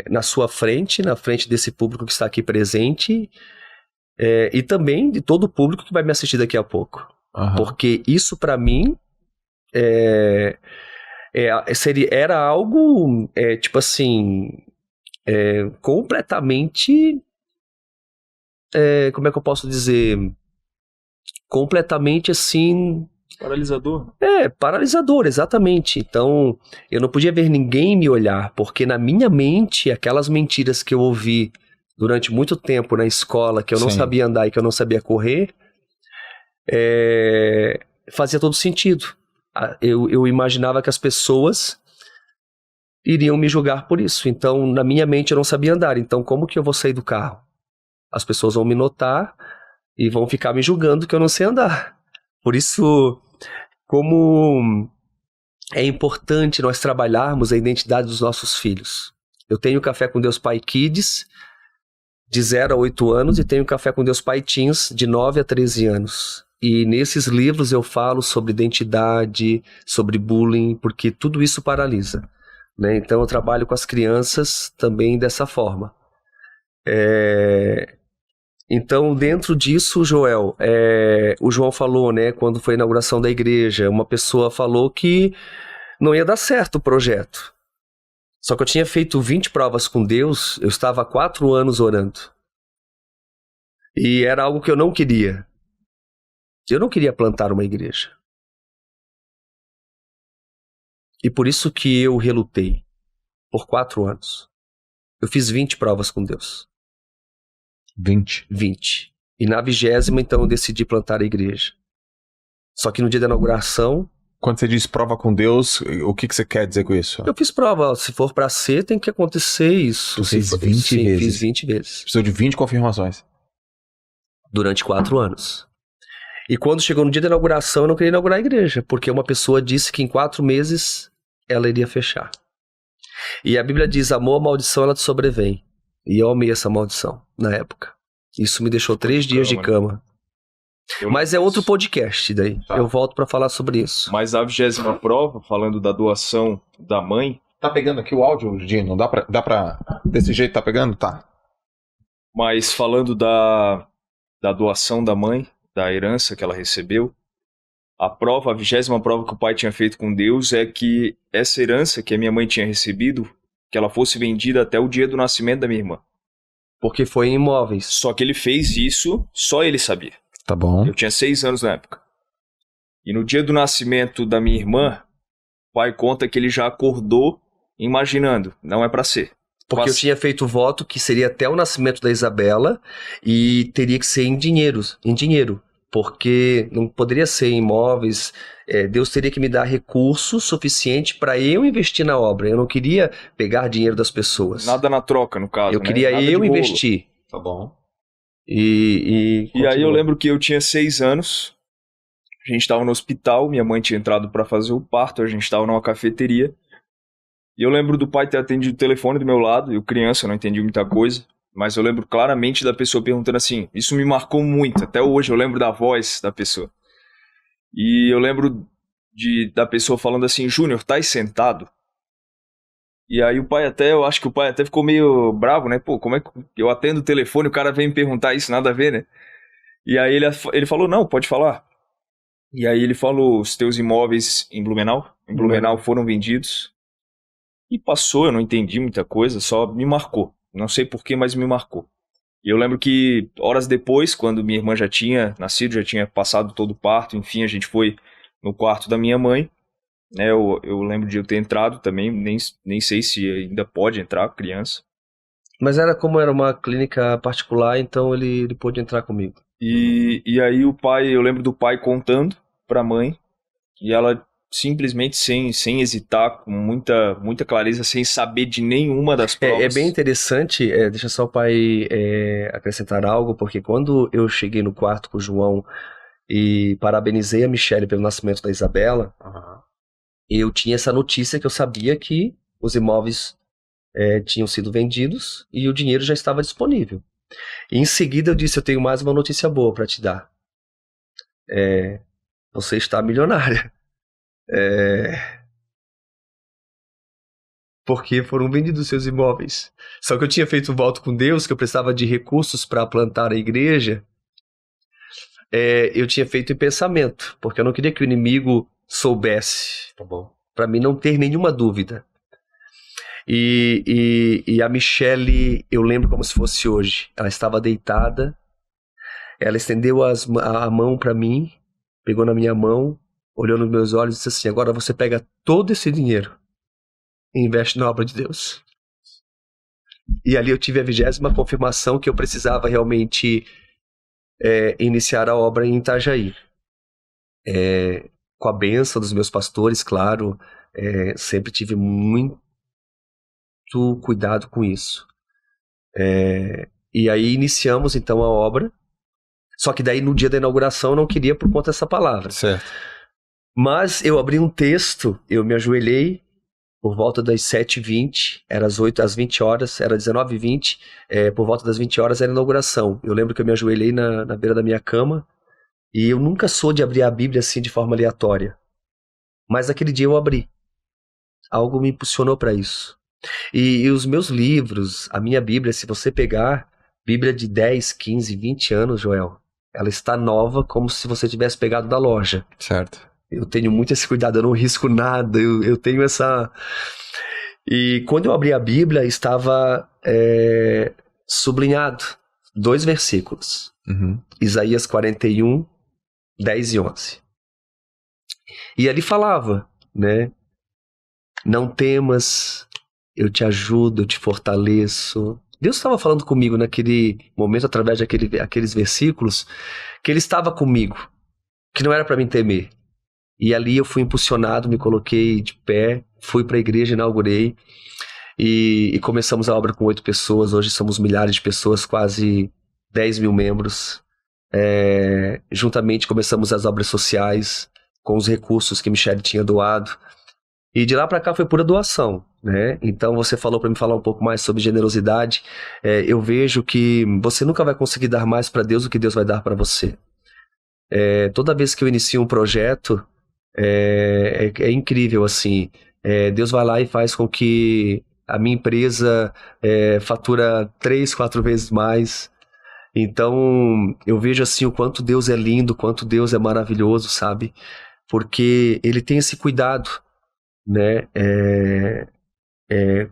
na sua frente, na frente desse público que está aqui presente, e também de todo o público que vai me assistir daqui a pouco. Uhum. Porque isso para mim era algo tipo assim, completamente, como é que eu posso dizer, completamente assim, Paralisador. paralisador, exatamente. Então, eu não podia ver ninguém me olhar, porque na minha mente, aquelas mentiras que eu ouvi durante muito tempo na escola, que eu não Sim. sabia andar e que eu não sabia correr, fazia todo sentido. Eu imaginava que as pessoas iriam me julgar por isso. Então, na minha mente, eu não sabia andar. Então, como que eu vou sair do carro? As pessoas vão me notar e vão ficar me julgando que eu não sei andar. Por isso, como é importante nós trabalharmos a identidade dos nossos filhos. Eu tenho Café com Deus Pai Kids, de 0 a 8 anos, e tenho Café com Deus Pai Teens, de 9 a 13 anos. E nesses livros eu falo sobre identidade, sobre bullying, porque tudo isso paralisa, né? Então eu trabalho com as crianças também dessa forma. Então, dentro disso, Joel, o João falou, né, quando foi a inauguração da igreja, uma pessoa falou que não ia dar certo o projeto. Só que eu tinha feito 20 provas com Deus, eu estava há 4 anos orando. E era algo que eu não queria. Eu não queria plantar uma igreja. E por isso que eu relutei, por 4 anos. Eu fiz 20 provas com Deus. 20. E na 20ª, então, eu decidi plantar a igreja. Só que no dia da inauguração... Quando você diz prova com Deus, o que você quer dizer com isso? Eu fiz prova. Se for pra ser, tem que acontecer isso. Tu fez 20 vezes? Fiz 20 vezes. Precisou de 20 confirmações. Durante 4 anos. E quando chegou no dia da inauguração, eu não queria inaugurar a igreja, porque uma pessoa disse que em 4 meses ela iria fechar. E a Bíblia diz, amor, a maldição, ela te sobrevém. E eu amei essa maldição, na época. Isso me deixou 3 dias de cama. Mas é outro podcast daí. Tá. Eu volto pra falar sobre isso. Mas a 20ª prova, falando da doação da mãe... Tá pegando aqui o áudio, Dino? Dá pra... Desse jeito tá pegando? Tá. Mas falando da doação da mãe, da herança que ela recebeu, a 20ª prova que o pai tinha feito com Deus é que essa herança que a minha mãe tinha recebido, que ela fosse vendida até o dia do nascimento da minha irmã. Porque foi em imóveis. Só que ele fez isso, só ele sabia. Tá bom. Eu tinha 6 anos na época. E no dia do nascimento da minha irmã, o pai conta que ele já acordou imaginando, não é pra ser. Porque eu tinha feito voto que seria até o nascimento da Isabela e teria que ser em dinheiro, porque não poderia ser em imóveis. Deus teria que me dar recurso suficiente para eu investir na obra. Eu não queria pegar dinheiro das pessoas. Nada na troca, no caso. Eu queria Nada de eu bolo. investir. Tá bom. E aí eu lembro que eu tinha 6 anos, a gente estava no hospital, minha mãe tinha entrado para fazer o parto, a gente estava numa cafeteria. E eu lembro do pai ter atendido o telefone do meu lado, eu criança, eu não entendi muita coisa, mas eu lembro claramente da pessoa perguntando assim, isso me marcou muito, até hoje eu lembro da voz da pessoa. E eu lembro da pessoa falando assim, Júnior, tá aí sentado? E aí eu acho que o pai até ficou meio bravo, né? Pô, como é que eu atendo o telefone e o cara vem me perguntar isso, nada a ver, né? E aí ele falou, não, pode falar. E aí ele falou, os teus imóveis em Blumenau foram vendidos. E passou, eu não entendi muita coisa, só me marcou. Não sei porquê, mas me marcou. E eu lembro que horas depois, quando minha irmã já tinha nascido, já tinha passado todo o parto, enfim, a gente foi no quarto da minha mãe. Né, eu lembro de eu ter entrado também, nem sei se ainda pode entrar criança. Mas como era uma clínica particular, então ele pôde entrar comigo. E aí eu lembro do pai contando pra mãe e ela simplesmente sem hesitar, com muita clareza, sem saber de nenhuma das provas. É bem interessante, deixa só o pai acrescentar algo, porque quando eu cheguei no quarto com o João e parabenizei a Michelle pelo nascimento da Isabela, eu tinha essa notícia que eu sabia que os imóveis tinham sido vendidos e o dinheiro já estava disponível. E em seguida eu disse, eu tenho mais uma notícia boa para te dar. Você está milionária. Porque foram vendidos seus imóveis. Só que eu tinha feito um voto com Deus que eu precisava de recursos para plantar a igreja. Eu tinha feito em pensamento, porque eu não queria que o inimigo soubesse. Tá bom. Para mim não ter nenhuma dúvida. E a Michelle, eu lembro como se fosse hoje. Ela estava deitada, ela estendeu a mão para mim, pegou na minha mão, olhou nos meus olhos e disse assim, agora você pega todo esse dinheiro e investe na obra de Deus. E ali eu tive a 20ª confirmação que eu precisava realmente iniciar a obra em Itajaí. Com a bênção dos meus pastores, claro, sempre tive muito cuidado com isso. E aí iniciamos então a obra, só que daí no dia da inauguração eu não queria por conta dessa palavra. Certo. Mas eu abri um texto, eu me ajoelhei por volta das 7h20, era às 20 horas, era 19h20, por volta das 20 horas era a inauguração. Eu lembro que eu me ajoelhei na beira da minha cama e eu nunca sou de abrir a Bíblia assim de forma aleatória. Mas naquele dia eu abri. Algo me impulsionou para isso. E os meus livros, a minha Bíblia, se você pegar, Bíblia de 10, 15, 20 anos, Joel, ela está nova como se você tivesse pegado da loja. Certo. Eu tenho muito esse cuidado, eu não risco nada, eu tenho essa... E quando eu abri a Bíblia, estava sublinhado 2 versículos. Isaías 41, 10 e 11. E ali falava, né? Não temas, eu te ajudo, eu te fortaleço. Deus estava falando comigo naquele momento, através daqueles versículos, que Ele estava comigo, que não era para mim temer. E ali eu fui impulsionado, me coloquei de pé, fui para a igreja, inaugurei e começamos a obra com 8 pessoas. Hoje somos milhares de pessoas, quase 10 mil membros. Juntamente começamos as obras sociais com os recursos que Michelle tinha doado. E de lá para cá foi pura doação, né? Então você falou para me falar um pouco mais sobre generosidade. Eu vejo que você nunca vai conseguir dar mais para Deus do que Deus vai dar para você. Toda vez que eu inicio um projeto, é incrível assim. Deus vai lá e faz com que a minha empresa fatura 3, 4 vezes mais. Então eu vejo assim o quanto Deus é lindo, o quanto Deus é maravilhoso, sabe? Porque Ele tem esse cuidado, né?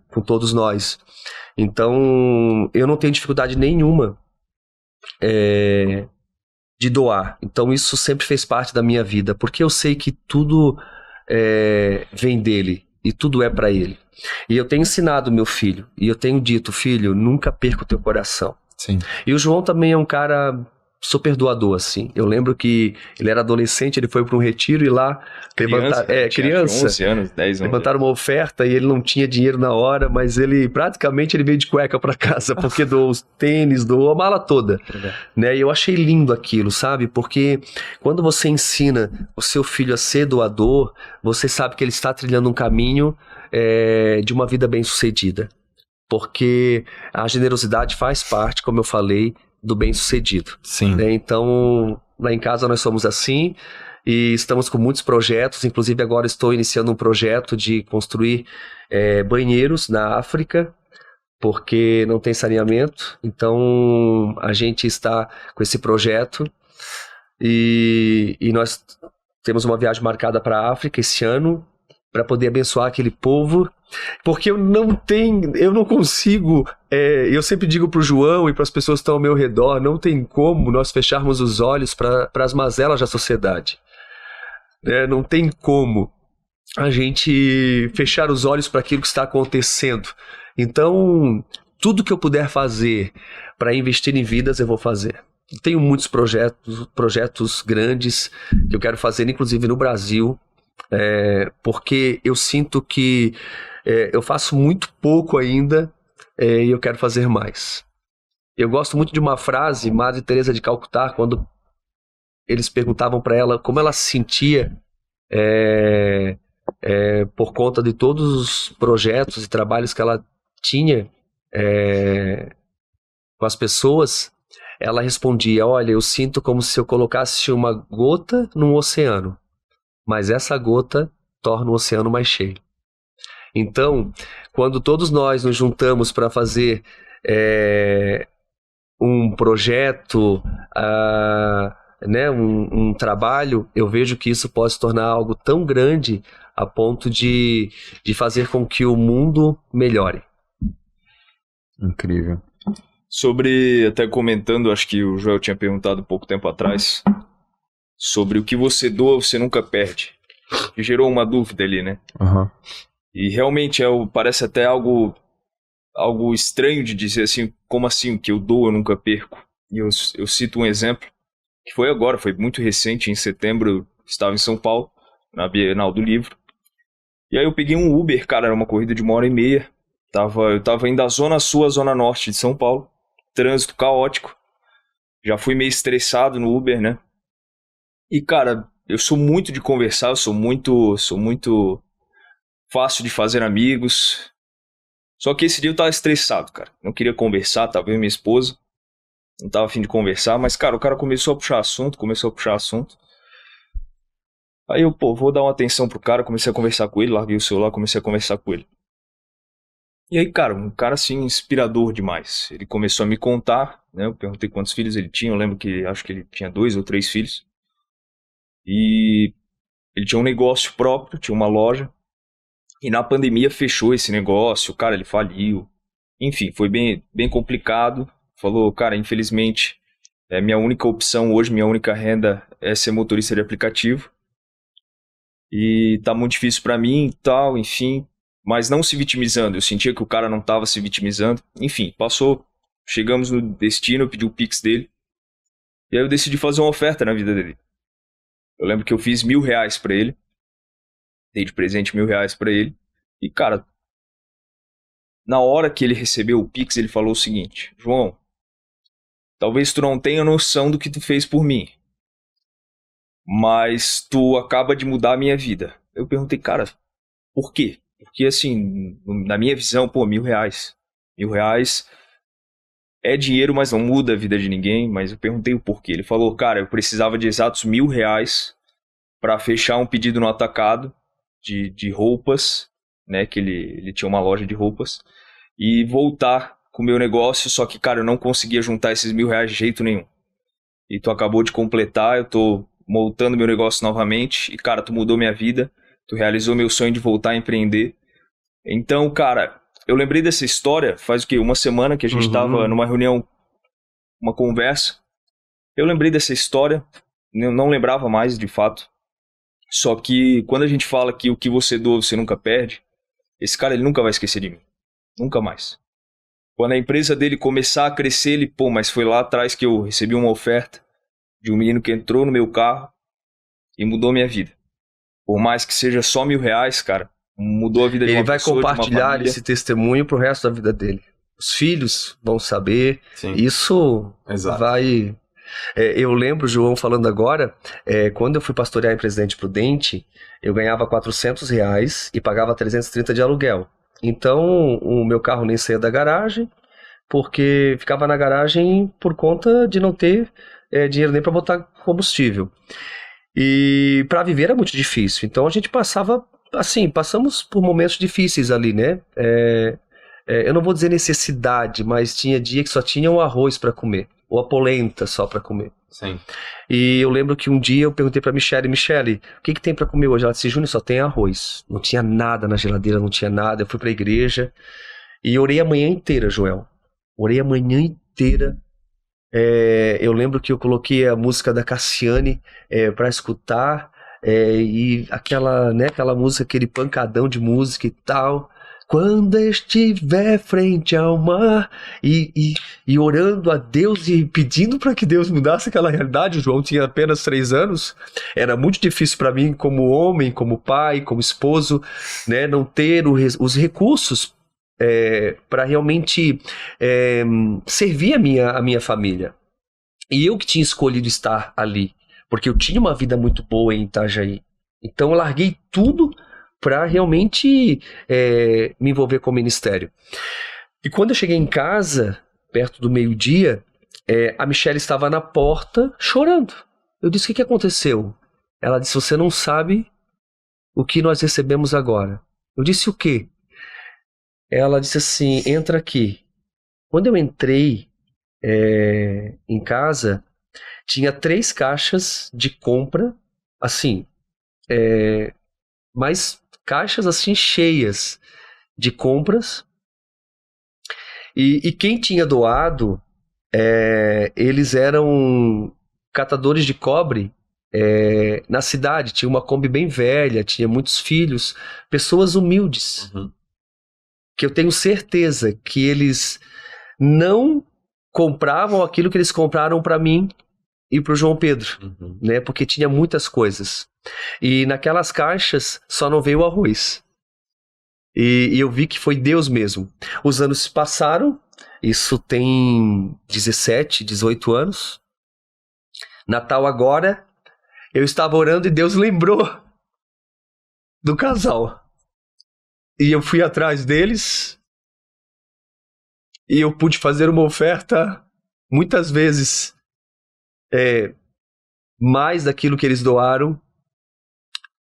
Com todos nós. Então eu não tenho dificuldade nenhuma de doar. Então isso sempre fez parte da minha vida, porque eu sei que tudo vem dele e tudo é para ele. E eu tenho ensinado meu filho, e eu tenho dito, filho, nunca perca o teu coração. Sim. E o João também é um cara super doador, assim. Eu lembro que ele era adolescente, ele foi para um retiro e lá criança, 11 anos, 10 anos. Levantaram uma oferta e ele não tinha dinheiro na hora, mas ele praticamente veio de cueca para casa, porque doou os tênis, doou a mala toda, né? E eu achei lindo aquilo, sabe? Porque quando você ensina o seu filho a ser doador, você sabe que ele está trilhando um caminho de uma vida bem-sucedida. Porque a generosidade faz parte, como eu falei, do bem-sucedido. Sim. Né? Então, lá em casa nós somos assim e estamos com muitos projetos. Inclusive agora estou iniciando um projeto de construir banheiros na África, porque não tem saneamento. Então a gente está com esse projeto e nós temos uma viagem marcada para a África esse ano para poder abençoar aquele povo. Porque eu não consigo, eu sempre digo para o João e para as pessoas que estão ao meu redor, não tem como nós fecharmos os olhos para as mazelas da sociedade. Não tem como a gente fechar os olhos para aquilo que está acontecendo. Então, tudo que eu puder fazer para investir em vidas, eu vou fazer. Tenho muitos projetos grandes que eu quero fazer, inclusive no Brasil. porque eu sinto que eu faço muito pouco ainda e eu quero fazer mais. Eu gosto muito de uma frase, Madre Teresa de Calcutá, quando eles perguntavam para ela como ela se sentia por conta de todos os projetos e trabalhos que ela tinha com as pessoas. Ela respondia: olha, eu sinto como se eu colocasse uma gota num oceano, mas essa gota torna o oceano mais cheio. Então, quando todos nós nos juntamos para fazer um projeto, um trabalho, eu vejo que isso pode se tornar algo tão grande a ponto de fazer com que o mundo melhore. Incrível. Sobre, até comentando, acho que o Joel tinha perguntado um pouco tempo atrás, sobre o que você doa, você nunca perde. Que gerou uma dúvida ali, né? Uhum. E realmente parece até algo estranho de dizer assim, como assim, o que eu dou eu nunca perco. E eu cito um exemplo, que foi agora, foi muito recente, em setembro eu estava em São Paulo, na Bienal do Livro. E aí eu peguei um Uber, cara, era uma corrida de 1h30. Eu tava indo da Zona Sul à Zona Norte de São Paulo, trânsito caótico. Já fui meio estressado no Uber, né? E, cara, eu sou muito de conversar, eu sou muito fácil de fazer amigos. Só que esse dia eu tava estressado, cara. Não queria conversar, tava eu e minha esposa. Não tava a fim de conversar, mas, cara, o cara começou a puxar assunto. Aí eu, vou dar uma atenção pro cara, comecei a conversar com ele, larguei o celular, comecei a conversar com ele. E aí, cara, um cara assim, inspirador demais. Ele começou a me contar, né? Eu perguntei quantos filhos ele tinha, eu lembro que acho que ele tinha 2 ou 3 filhos. E ele tinha um negócio próprio, tinha uma loja. E na pandemia fechou esse negócio, cara, ele faliu. Enfim, foi bem complicado. Falou, cara, infelizmente, minha única opção hoje, minha única renda é ser motorista de aplicativo. E tá muito difícil pra mim e tal, enfim. Mas não se vitimizando, eu sentia que o cara não tava se vitimizando. Enfim, passou, chegamos no destino, eu pedi o Pix dele. E aí eu decidi fazer uma oferta na vida dele. Eu lembro que eu fiz R$1.000 pra ele. Dei de presente R$1.000 pra ele. E, cara, na hora que ele recebeu o Pix, ele falou o seguinte: João, talvez tu não tenha noção do que tu fez por mim, mas tu acaba de mudar a minha vida. Eu perguntei, cara, por quê? Porque, assim, na minha visão, R$1.000. R$1.000 é dinheiro, mas não muda a vida de ninguém. Mas eu perguntei o porquê. Ele falou, cara, eu precisava de exatos R$1.000 para fechar um pedido no atacado de roupas, né? Que ele tinha uma loja de roupas. E voltar com o meu negócio, só que, cara, eu não conseguia juntar esses R$1.000 de jeito nenhum. E tu acabou de completar, eu tô montando meu negócio novamente. E, cara, tu mudou minha vida. Tu realizou meu sonho de voltar a empreender. Então, cara, eu lembrei dessa história faz o quê? Uma semana que a gente tava numa reunião, uma conversa. Eu lembrei dessa história, não lembrava mais de fato. Só que quando a gente fala que o que você doa você nunca perde, esse cara ele nunca vai esquecer de mim. Nunca mais. Quando a empresa dele começar a crescer, ele, mas foi lá atrás que eu recebi uma oferta de um menino que entrou no meu carro e mudou minha vida. Por mais que seja só R$1.000, cara, mudou a vida de uma pessoa, ele vai compartilhar esse testemunho pro resto da vida dele. Os filhos vão saber. Sim. Isso Exato. Vai... eu lembro, João, falando agora, quando eu fui pastorear em Presidente Prudente, eu ganhava R$400 e pagava 330 de aluguel. Então, o meu carro nem saía da garagem, porque ficava na garagem por conta de não ter dinheiro nem para botar combustível. E para viver era muito difícil. Então a gente passamos por momentos difíceis ali, né? Eu não vou dizer necessidade, mas tinha dia que só tinha o arroz para comer, ou a polenta só para comer. Sim. E eu lembro que um dia eu perguntei para Michele, o que tem para comer hoje? Ela disse, Júnior, só tem arroz. Não tinha nada na geladeira, não tinha nada. Eu fui para a igreja e orei a manhã inteira, Joel. Orei a manhã inteira. Eu lembro que eu coloquei a música da Cassiane para escutar, e aquela música, aquele pancadão de música e tal. Quando estiver frente ao mar e orando a Deus e pedindo para que Deus mudasse aquela realidade. O João tinha apenas 3 anos. Era muito difícil para mim, como homem, como pai, como esposo, né, não ter os recursos para realmente servir a minha família. E eu que tinha escolhido estar ali, porque eu tinha uma vida muito boa em Itajaí. Então eu larguei tudo para realmente me envolver com o ministério. E quando eu cheguei em casa, perto do meio-dia, a Michelle estava na porta chorando. Eu disse: o que aconteceu? Ela disse: você não sabe o que nós recebemos agora. Eu disse: o quê? Ela disse assim: entra aqui. Quando eu entrei em casa, tinha 3 caixas de compra, assim, mas caixas assim cheias de compras. E quem tinha doado, eles eram catadores de cobre na cidade. Tinha uma Kombi bem velha, tinha muitos filhos, pessoas humildes. Uhum. Que eu tenho certeza que eles não compravam aquilo que eles compraram para mim e para o João Pedro, Uhum. né? Porque tinha muitas coisas. E naquelas caixas só não veio o arroz. E eu vi que foi Deus mesmo. Os anos se passaram, isso tem 17, 18 anos. Natal agora, eu estava orando e Deus lembrou do casal. E eu fui atrás deles e eu pude fazer uma oferta muitas vezes mais daquilo que eles doaram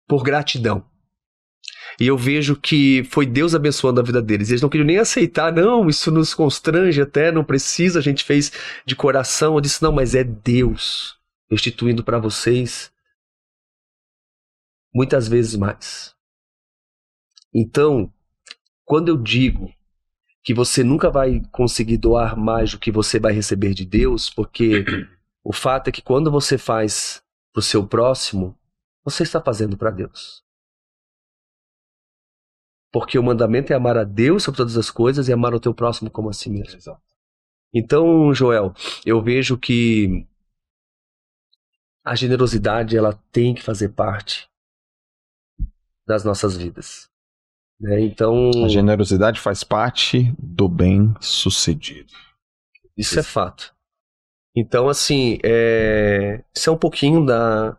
por gratidão. E eu vejo que foi Deus abençoando a vida deles. Eles não queriam nem aceitar. Não, isso nos constrange até, não precisa. A gente fez de coração. Eu disse: não, mas é Deus restituindo para vocês muitas vezes mais. Então, quando eu digo que você nunca vai conseguir doar mais do que você vai receber de Deus, porque o fato é que quando você faz para o seu próximo, você está fazendo para Deus. Porque o mandamento é amar a Deus sobre todas as coisas e amar o teu próximo como a si mesmo. Exato. Então, Joel, eu vejo que a generosidade ela tem que fazer parte das nossas vidas. Então, A generosidade faz parte do bem-sucedido. isso é fato. Então, assim, isso é um pouquinho da...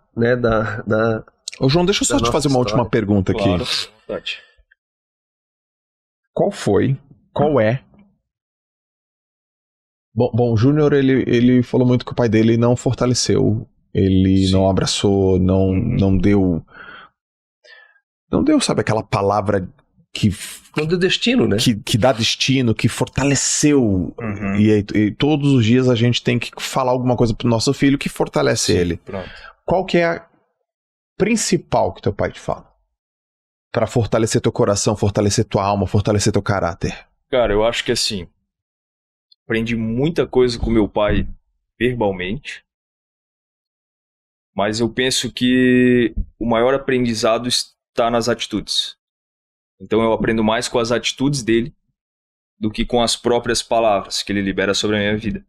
Ô, João, deixa eu só da te fazer uma nossa última pergunta aqui. Claro, verdade. Qual é? Bom, o Júnior, ele falou muito que o pai dele não fortaleceu, ele não abraçou, não deu, sabe, aquela palavra que Não deu destino, né? que dá destino, que fortaleceu. Uhum. E todos os dias a gente tem que falar alguma coisa pro nosso filho que fortalece ele. Pronto. Qual que é a principal que teu pai te fala? Pra fortalecer teu coração, fortalecer tua alma, fortalecer teu caráter. Cara, eu acho que assim, aprendi muita coisa com meu pai verbalmente, mas eu penso que o maior aprendizado está nas atitudes. Então eu aprendo mais com as atitudes dele do que com as próprias palavras que ele libera sobre a minha vida.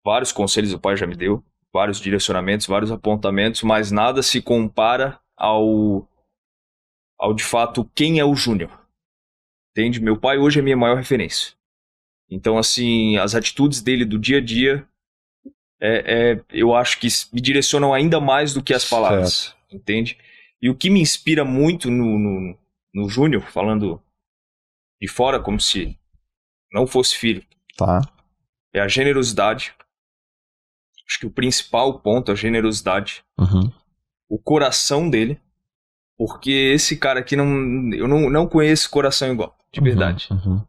Vários conselhos o pai já me deu, vários direcionamentos, vários apontamentos, mas nada se compara ao de fato quem é o Júnior. Entende? Meu pai hoje é a minha maior referência. Então, assim, as atitudes dele do dia a dia, eu acho que me direcionam ainda mais do que as palavras. Certo. Entende? E o que me inspira muito no Júnior, falando de fora como se não fosse filho, Tá? é a generosidade. Acho que o principal ponto é a generosidade. Uhum. O coração dele. Porque esse cara aqui, eu não conheço coração igual, de verdade. Uhum.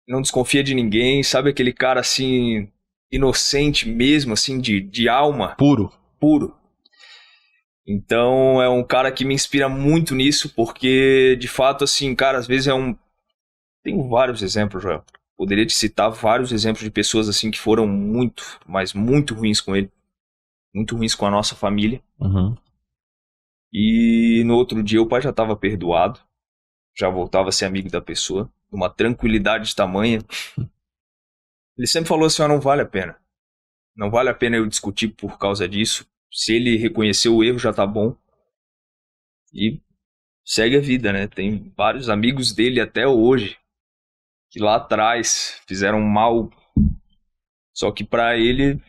Não desconfia de ninguém, sabe aquele cara assim, inocente mesmo, assim, de alma. Puro. Então é um cara que me inspira muito nisso, porque de fato, assim, cara, às vezes Tenho vários exemplos, Joel. Poderia te citar vários exemplos de pessoas assim que foram muito, mas muito ruins com ele. Muito ruins com a nossa família. Uhum. E no outro dia o pai já estava perdoado. já voltava a ser amigo da pessoa, uma tranquilidade tamanha. Ele sempre falou assim, não vale a pena. Não vale a pena eu discutir por causa disso. Se ele reconheceu o erro, já tá bom. E segue a vida, né? Tem vários amigos dele até hoje que lá atrás fizeram mal. Só que pra ele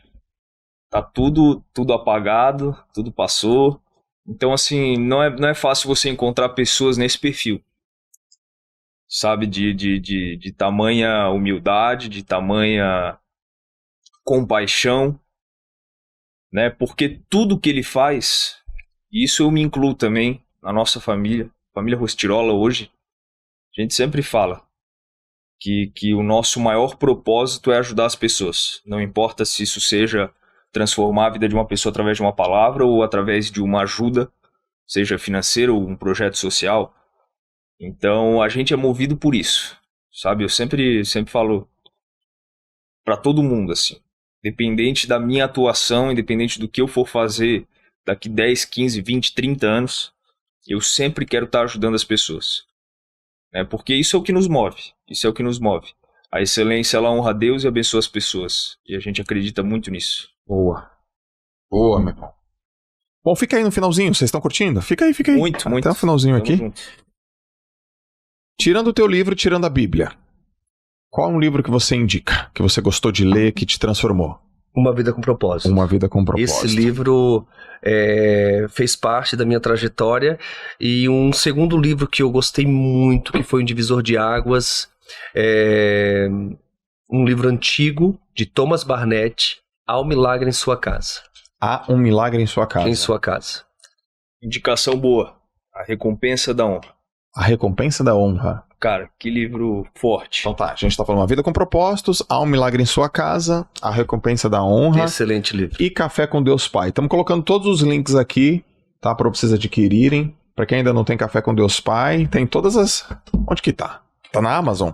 tá tudo apagado, tudo passou. Então, assim, não é fácil você encontrar pessoas nesse perfil. Sabe? De tamanha humildade, de tamanha compaixão, né? Porque tudo que ele faz, e isso eu me incluo também, na nossa família Rostirola hoje, a gente sempre fala que o nosso maior propósito é ajudar as pessoas. Não importa se isso seja transformar a vida de uma pessoa através de uma palavra ou através de uma ajuda, seja financeira ou um projeto social. Então, a gente é movido por isso, sabe? Eu sempre falo para todo mundo, assim, independente da minha atuação, independente do que eu for fazer daqui 10, 15, 20, 30 anos, eu sempre quero estar ajudando as pessoas. Porque isso é o que nos move, isso é o que nos move. A excelência, ela honra a Deus e abençoa as pessoas. E a gente acredita muito nisso. Boa, meu irmão. Bom, fica aí no finalzinho, vocês estão curtindo? Fica aí. Muito. Até o finalzinho Tamo aqui. junto. Tirando o teu livro, tirando a Bíblia, qual é um livro que você indica, que você gostou de ler, que te transformou? Uma Vida com Propósito. Uma Vida com Propósito. Esse livro fez parte da minha trajetória. E um segundo livro que eu gostei muito, que foi um divisor de águas, um livro antigo de Thomas Barnett, Há um Milagre em Sua Casa. Há um Milagre em Sua Casa. Em Sua Casa. Indicação boa. A Recompensa da Honra. A Recompensa da Honra. Cara, que livro forte. Então tá, a gente tá falando Uma Vida com Propósitos, Há um Milagre em Sua Casa, A Recompensa da Honra. Excelente livro. E Café com Deus Pai. Estamos colocando todos os links aqui, tá? Para vocês adquirirem. Para quem ainda não tem Café com Deus Pai, tem todas as... Onde que tá? Tá na Amazon?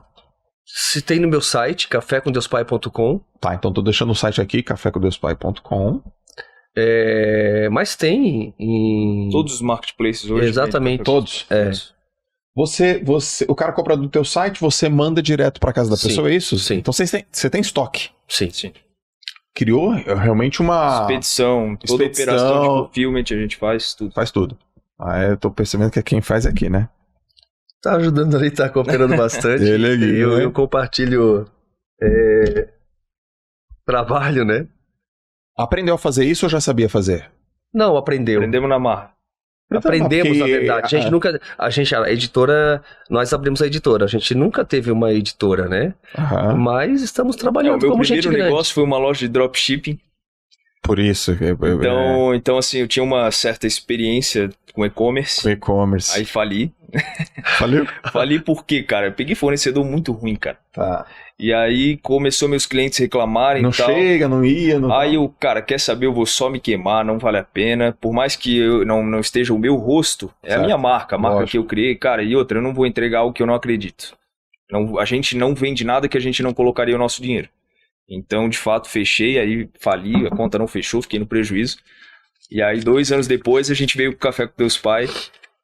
Se tem no meu site, cafécomdeuspai.com. Tá, então tô deixando o site aqui, cafécomdeuspai.com. Mas tem em... Todos os marketplaces hoje. Exatamente. Todos. O cara compra do teu site, você manda direto para casa da pessoa, é isso? Sim. Então você tem estoque. Sim. Criou realmente uma... Expedição, toda operação de fulfillment a gente faz tudo. Faz tudo. Eu tô percebendo que quem faz é aqui, né? Tá ajudando ali, tá cooperando bastante. Eu compartilho trabalho, né? Aprendeu a fazer isso ou já sabia fazer? Não, aprendeu. Aprendemos na marra. Aprendemos, na verdade. A editora, nós abrimos a editora. A gente nunca teve uma editora, né? Mas estamos trabalhando como gente grande. O meu primeiro negócio foi uma loja de dropshipping. Por isso. Então, assim, eu tinha uma certa experiência com e-commerce. Aí fali. Faliu? Fali por quê, cara? Eu peguei fornecedor muito ruim, cara. Tá. E aí começou meus clientes reclamarem e tal. Não chega, não ia. Aí eu, cara, quer saber, eu vou só me queimar, não vale a pena. Por mais que eu não esteja o meu rosto, é certo. A minha marca, a marca que eu criei, cara. E outra, eu não vou entregar algo que eu não acredito. A gente não vende nada que a gente não colocaria o nosso dinheiro. Então, de fato, fechei, aí fali, a conta não fechou, fiquei no prejuízo. E aí, 2 anos depois, a gente veio com o Café com Deus Pai.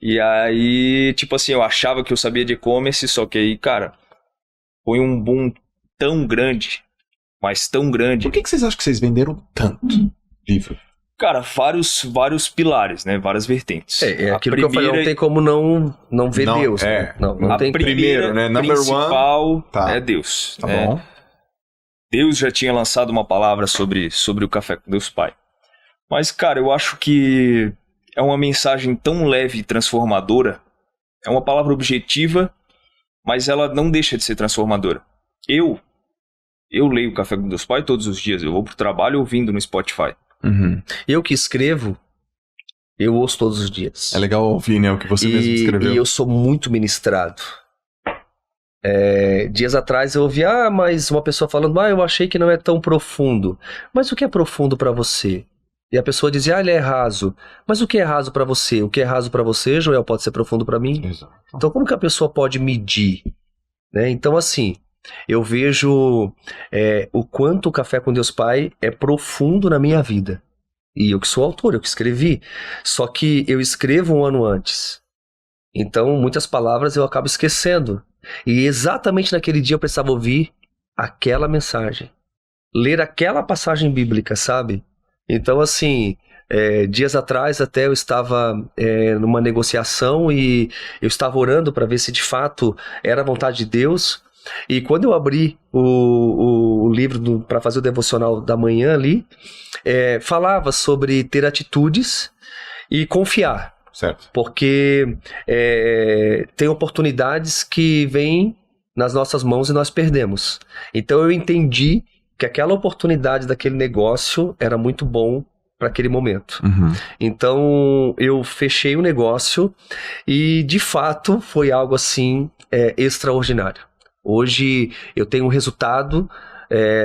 E aí, tipo assim, eu achava que eu sabia de e-commerce, só que aí, cara, foi um boom tão grande, mas tão grande. Por que vocês acham que vocês venderam tanto livro? Cara, vários pilares, né? Várias vertentes. Aquilo que eu falei, não tem como não ver Deus. Né? Não tem primeiro, né? Principal é Deus. Tá bom. Deus já tinha lançado uma palavra sobre o Café com Deus Pai. Mas, cara, eu acho que é uma mensagem tão leve e transformadora. É uma palavra objetiva, mas ela não deixa de ser transformadora. Eu leio o Café com Deus Pai todos os dias. Eu vou pro trabalho ouvindo no Spotify. Uhum. Eu que escrevo, eu ouço todos os dias. É legal ouvir, né, o que você mesmo escreveu. E eu sou muito ministrado. Dias atrás eu ouvi, mas uma pessoa falando, eu achei que não é tão profundo. Mas o que é profundo para você? E a pessoa dizia, ele é raso. Mas o que é raso para você? O que é raso para você, Joel, pode ser profundo para mim? Exato. Então como que a pessoa pode medir? Né? Então assim, eu vejo o quanto o Café com Deus Pai é profundo na minha vida. E eu que sou autor, eu que escrevi. Só que eu escrevo 1 ano antes. Então, muitas palavras eu acabo esquecendo. E exatamente naquele dia eu precisava ouvir aquela mensagem. Ler aquela passagem bíblica, sabe? Então, assim, dias atrás até eu estava numa negociação e eu estava orando para ver se de fato era a vontade de Deus. E quando eu abri o livro para fazer o devocional da manhã ali, falava sobre ter atitudes e confiar. Certo. Porque tem oportunidades que vêm nas nossas mãos e nós perdemos. Então eu entendi que aquela oportunidade daquele negócio era muito bom para aquele momento. Uhum. Então eu fechei o negócio e de fato foi algo assim extraordinário. Hoje eu tenho um resultado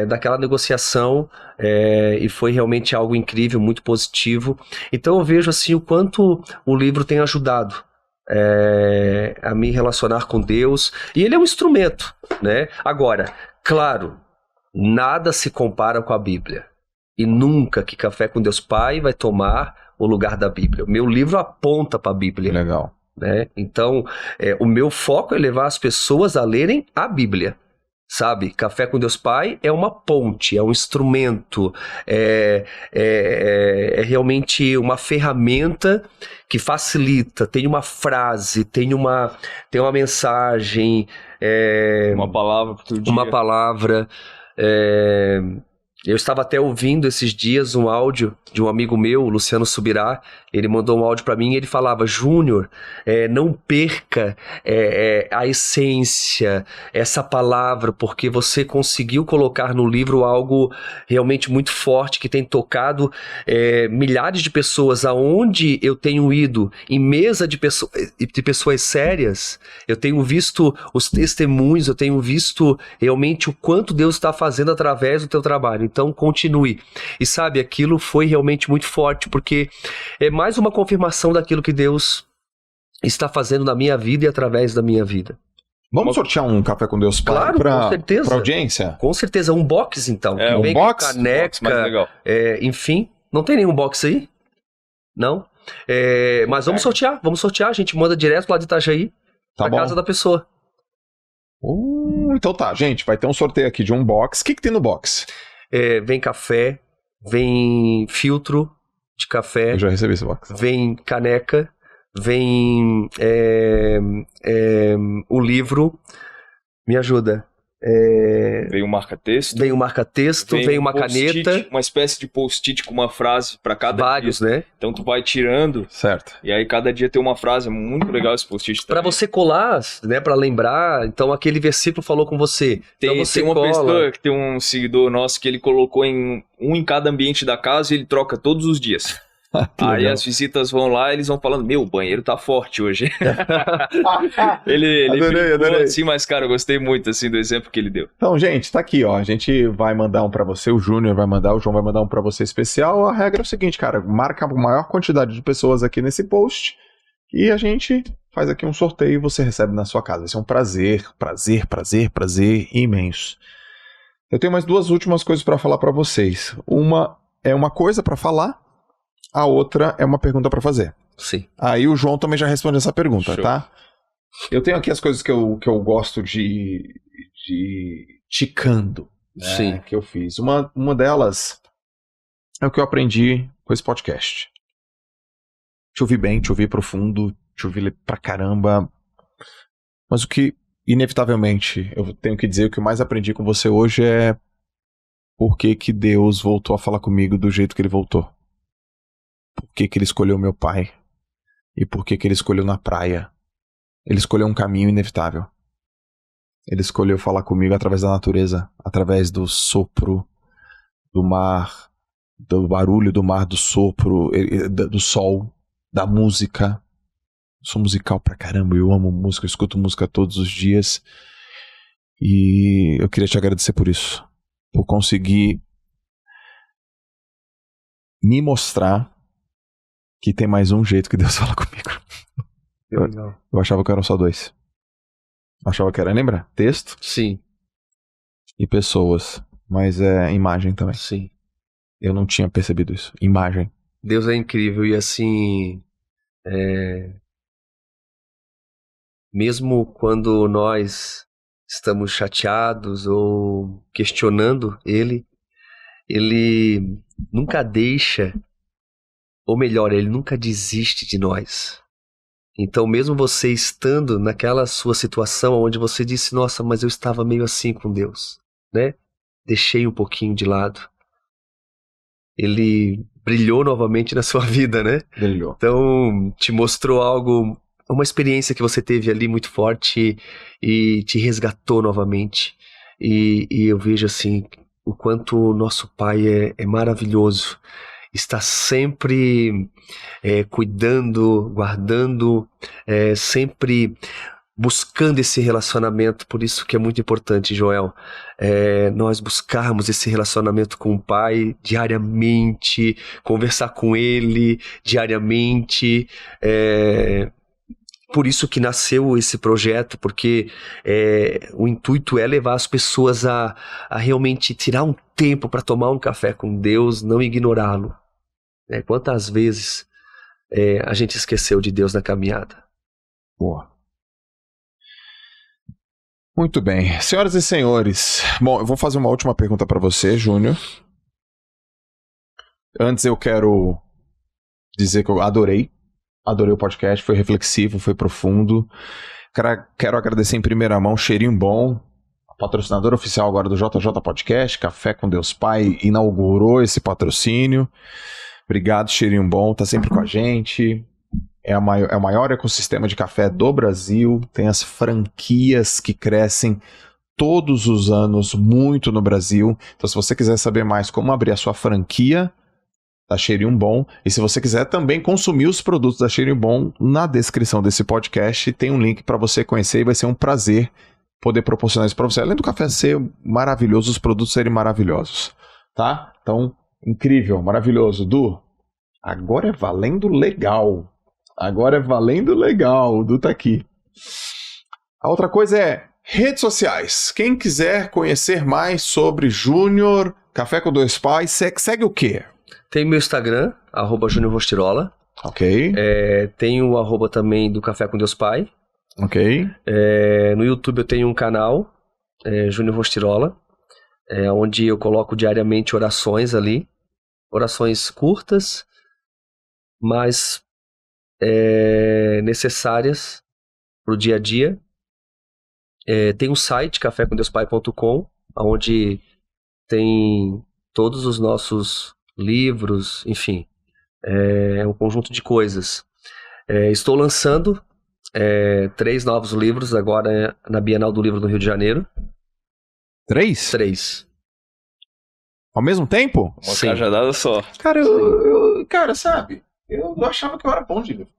daquela negociação e foi realmente algo incrível, muito positivo. Então eu vejo assim o quanto o livro tem ajudado a me relacionar com Deus, e ele é um instrumento, né? Agora, claro, nada se compara com a Bíblia, e nunca que Café com Deus Pai vai tomar o lugar da Bíblia. O meu livro aponta para a Bíblia. Legal. Né? Então, o meu foco é levar as pessoas a lerem a Bíblia. Sabe, Café com Deus Pai é uma ponte, é um instrumento, é realmente uma ferramenta que facilita, tem uma frase, tem uma mensagem, Uma palavra pro teu dia. uma palavra. Eu estava até ouvindo esses dias um áudio de um amigo meu, o Luciano Subirá. Ele mandou um áudio para mim e ele falava: Júnior, não perca a essência, essa palavra, porque você conseguiu colocar no livro algo realmente muito forte, que tem tocado milhares de pessoas. Aonde eu tenho ido em mesa de pessoas sérias, eu tenho visto os testemunhos, eu tenho visto realmente o quanto Deus está fazendo através do teu trabalho. Então continue. E sabe, aquilo foi realmente muito forte, porque é mais uma confirmação daquilo que Deus está fazendo na minha vida e através da minha vida. Vamos sortear um Café com Deus Pai Claro, com certeza. pra audiência? Com certeza, um box então. Um vem box? com caneca, Mais legal. enfim. Não tem nenhum box aí? Não? Mas vamos sortear, a gente manda direto lá de Itajaí pra casa da pessoa. Então tá, gente, vai ter um sorteio aqui de um box. O que tem no box? Vem café, vem filtro de café. Eu já recebi esse box. Vem caneca, vem o livro. Me ajuda. Vem um marca-texto. Vem um marca-texto, vem uma caneta. Uma espécie de post-it com uma frase para cada vários, dia. Né? Então tu vai tirando. Certo. E aí cada dia tem uma frase. Muito legal esse post-it também. Para você colar, né? Para lembrar. Então aquele versículo falou com você. Tem, então você tem uma cola. pessoa que tem um seguidor nosso que ele colocou um em cada ambiente da casa e ele troca todos os dias. Aí as visitas vão lá e eles vão falando: meu, o banheiro tá forte hoje. ele adorei. Assim, mas cara, eu gostei muito assim do exemplo que ele deu. Então, gente, tá aqui, ó. A gente vai mandar um pra você, o Júnior vai mandar, o João vai mandar um pra você especial. A regra é o seguinte, cara, marca a maior quantidade de pessoas aqui nesse post e a gente faz aqui um sorteio e você recebe na sua casa. Vai ser um prazer imenso. Eu tenho mais duas últimas coisas pra falar pra vocês. Uma é uma coisa pra falar, a outra é uma pergunta pra fazer. Sim. Aí o João também já responde essa pergunta, Show. tá? Eu tenho aqui as coisas que eu gosto de ticando, né, Sim. que eu fiz. Uma delas é o que eu aprendi com esse podcast. Te ouvir bem, te ouvir profundo, te ouvir pra caramba. Mas o que, inevitavelmente, eu tenho que dizer, o que eu mais aprendi com você hoje é por que Deus voltou a falar comigo do jeito que ele voltou. Por que ele escolheu meu pai? E por que ele escolheu na praia? Ele escolheu um caminho inevitável. Ele escolheu falar comigo através da natureza, através do sopro do mar, do barulho do mar, do sopro, do sol, da música. Eu sou musical pra caramba, eu amo música, eu escuto música todos os dias. E eu queria te agradecer por isso. Por conseguir me mostrar que tem mais um jeito que Deus fala comigo. Eu achava que eram só dois. Eu achava que era, lembra? Texto. Sim. E pessoas. Mas é imagem também. Sim. Eu não tinha percebido isso. Imagem. Deus é incrível e assim... mesmo quando nós estamos chateados ou questionando ele nunca deixa, ou melhor, ele nunca desiste de nós. Então, mesmo você estando naquela sua situação onde você disse, nossa, mas eu estava meio assim com Deus, né? Deixei um pouquinho de lado. Ele brilhou novamente na sua vida, né? Brilhou. Então, te mostrou algo, uma experiência que você teve ali muito forte e te resgatou novamente. E eu vejo assim, o quanto o nosso Pai é maravilhoso. Está sempre cuidando, guardando, sempre buscando esse relacionamento. Por isso que é muito importante, Joel, nós buscarmos esse relacionamento com o Pai diariamente, conversar com Ele diariamente. Por isso que nasceu esse projeto, porque o intuito é levar as pessoas a realmente tirar um tempo para tomar um café com Deus, não ignorá-lo. Quantas vezes a gente esqueceu de Deus na caminhada? Boa. Muito bem. Senhoras e senhores, bom, eu vou fazer uma última pergunta para você, Júnior. Antes eu quero dizer que eu adorei o podcast, foi reflexivo, foi profundo. Quero agradecer em primeira mão Cheirinho Bom, patrocinador oficial agora do JJ Podcast, Café com Deus Pai, inaugurou esse patrocínio. Obrigado, Cheirinho Bom, tá sempre com a gente. É o maior ecossistema de café do Brasil, tem as franquias que crescem todos os anos muito no Brasil. Então, se você quiser saber mais como abrir a sua franquia da Cheirinho Bom, e se você quiser também consumir os produtos da Cheirinho Bom, na descrição desse podcast tem um link para você conhecer e vai ser um prazer poder proporcionar isso para você. Além do café ser maravilhoso, os produtos serem maravilhosos, tá? Então, incrível, maravilhoso. Du, agora é valendo legal. O Du tá aqui. A outra coisa é redes sociais. Quem quiser conhecer mais sobre Júnior, Café com Dois Pais, segue o quê? Tem meu Instagram, @Júnior Rostirola. Ok. Tem o arroba também do Café com Deus Pai. Ok. No YouTube eu tenho um canal, Júnior Rostirola, onde eu coloco diariamente orações ali. Orações curtas, mas necessárias para o dia a dia. Tem um site, cafécomdeuspai.com, onde tem todos os nossos livros, enfim, um conjunto de coisas. Estou lançando 3 novos livros agora na Bienal do Livro do Rio de Janeiro. 3? 3. Ao mesmo tempo? Uma cajadada só. Cara, cara, sabe? Eu achava que eu era bom de livro.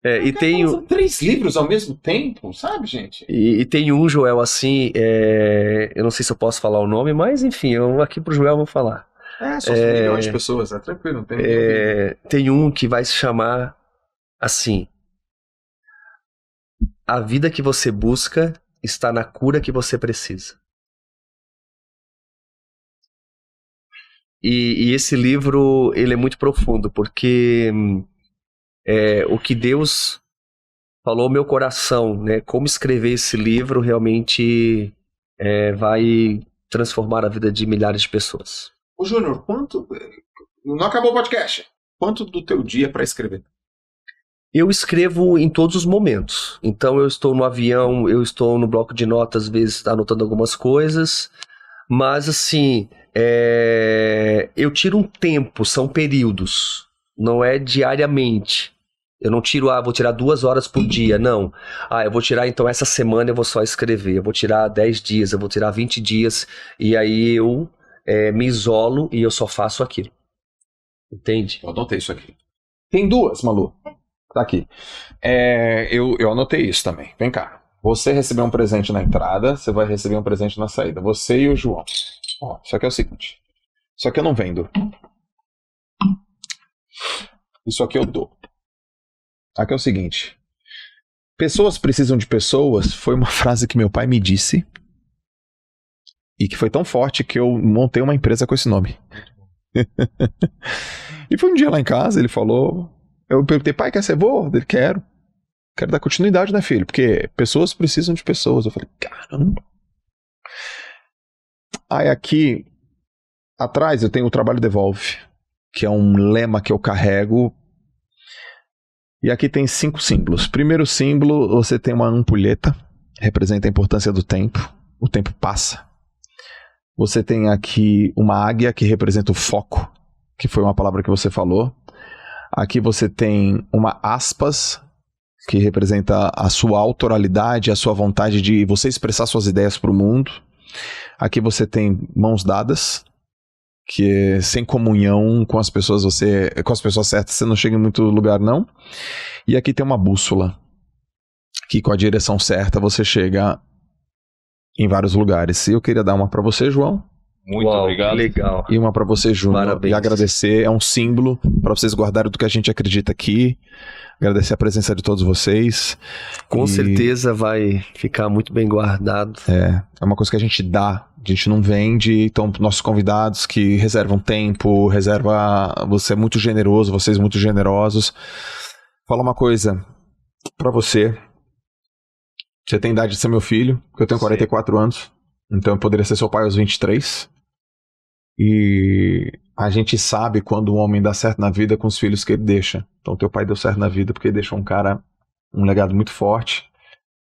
E tenho 3 livros ao mesmo tempo, sabe, gente? E tem um, Joel, assim, eu não sei se eu posso falar o nome, mas enfim, eu aqui pro Joel vou falar. São milhões de pessoas, tranquilo, não tem tem um que vai se chamar assim: A vida que você busca está na cura que você precisa. E esse livro, ele é muito profundo, porque o que Deus falou ao meu coração, né? Como escrever esse livro realmente vai transformar a vida de milhares de pessoas. Ô Júnior, quanto... Não acabou o podcast. Quanto do teu dia para escrever? Eu escrevo em todos os momentos. Então eu estou no avião, eu estou no bloco de notas, às vezes anotando algumas coisas. Mas assim, eu tiro um tempo, são períodos. Não é diariamente. Eu não tiro, vou tirar 2 horas por dia, não. Eu vou tirar, então, essa semana eu vou só escrever. Eu vou tirar 10 dias, eu vou tirar 20 dias. E aí eu me isolo e eu só faço aquilo. Entende? Eu anotei isso aqui. Tem 2, Malu. Tá aqui. Eu anotei isso também. Vem cá. Você recebeu um presente na entrada, você vai receber um presente na saída. Você e o João. Isso aqui é o seguinte. Isso aqui eu não vendo. Isso aqui eu dou. Aqui é o seguinte. Pessoas precisam de pessoas foi uma frase que meu pai me disse e que foi tão forte que eu montei uma empresa com esse nome. E foi um dia lá em casa, ele falou... Eu perguntei, pai, quer ser vô? Ele, quero. Quero dar continuidade, né, filho? Porque pessoas precisam de pessoas. Eu falei, caramba. Aí aqui, atrás, eu tenho o Trabalho Devolve, que é um lema que eu carrego. E aqui tem 5 símbolos. Primeiro símbolo, você tem uma ampulheta, representa a importância do tempo. O tempo passa. Você tem aqui uma águia, que representa o foco, que foi uma palavra que você falou. Aqui você tem uma aspas, que representa a sua autoralidade, a sua vontade de você expressar suas ideias para o mundo. Aqui você tem mãos dadas, que é sem comunhão com as pessoas, com as pessoas certas você não chega em muito lugar, não. E aqui tem uma bússola, que com a direção certa você chega em vários lugares. E eu queria dar uma para você, João. Muito obrigado. Legal. E uma para você, Júnior. Parabéns. E agradecer, é um símbolo para vocês guardarem do que a gente acredita aqui. Agradecer a presença de todos vocês. Com certeza vai ficar muito bem guardado. É uma coisa que a gente dá, a gente não vende. Então, nossos convidados que reservam tempo, você é muito generoso, vocês muito generosos. Fala uma coisa para você. Você tem idade de ser meu filho, porque eu tenho 44 anos. Então eu poderia ser seu pai aos 23. E a gente sabe quando um homem dá certo na vida com os filhos que ele deixa. Então teu pai deu certo na vida porque ele deixou um legado muito forte.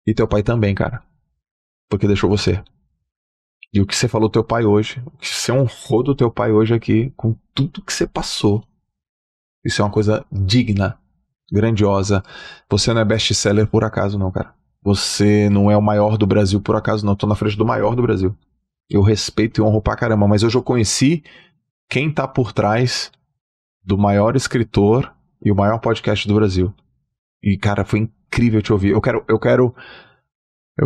E teu pai também, cara. Porque deixou você. E o que você falou do teu pai hoje, o que você honrou do teu pai hoje aqui, com tudo que você passou. Isso é uma coisa digna, grandiosa. Você não é best-seller por acaso não, cara. Você não é o maior do Brasil por acaso não. Eu tô na frente do maior do Brasil. Eu respeito e honro pra caramba. Mas hoje eu conheci quem tá por trás do maior escritor e o maior podcast do Brasil. E, cara, foi incrível te ouvir. Eu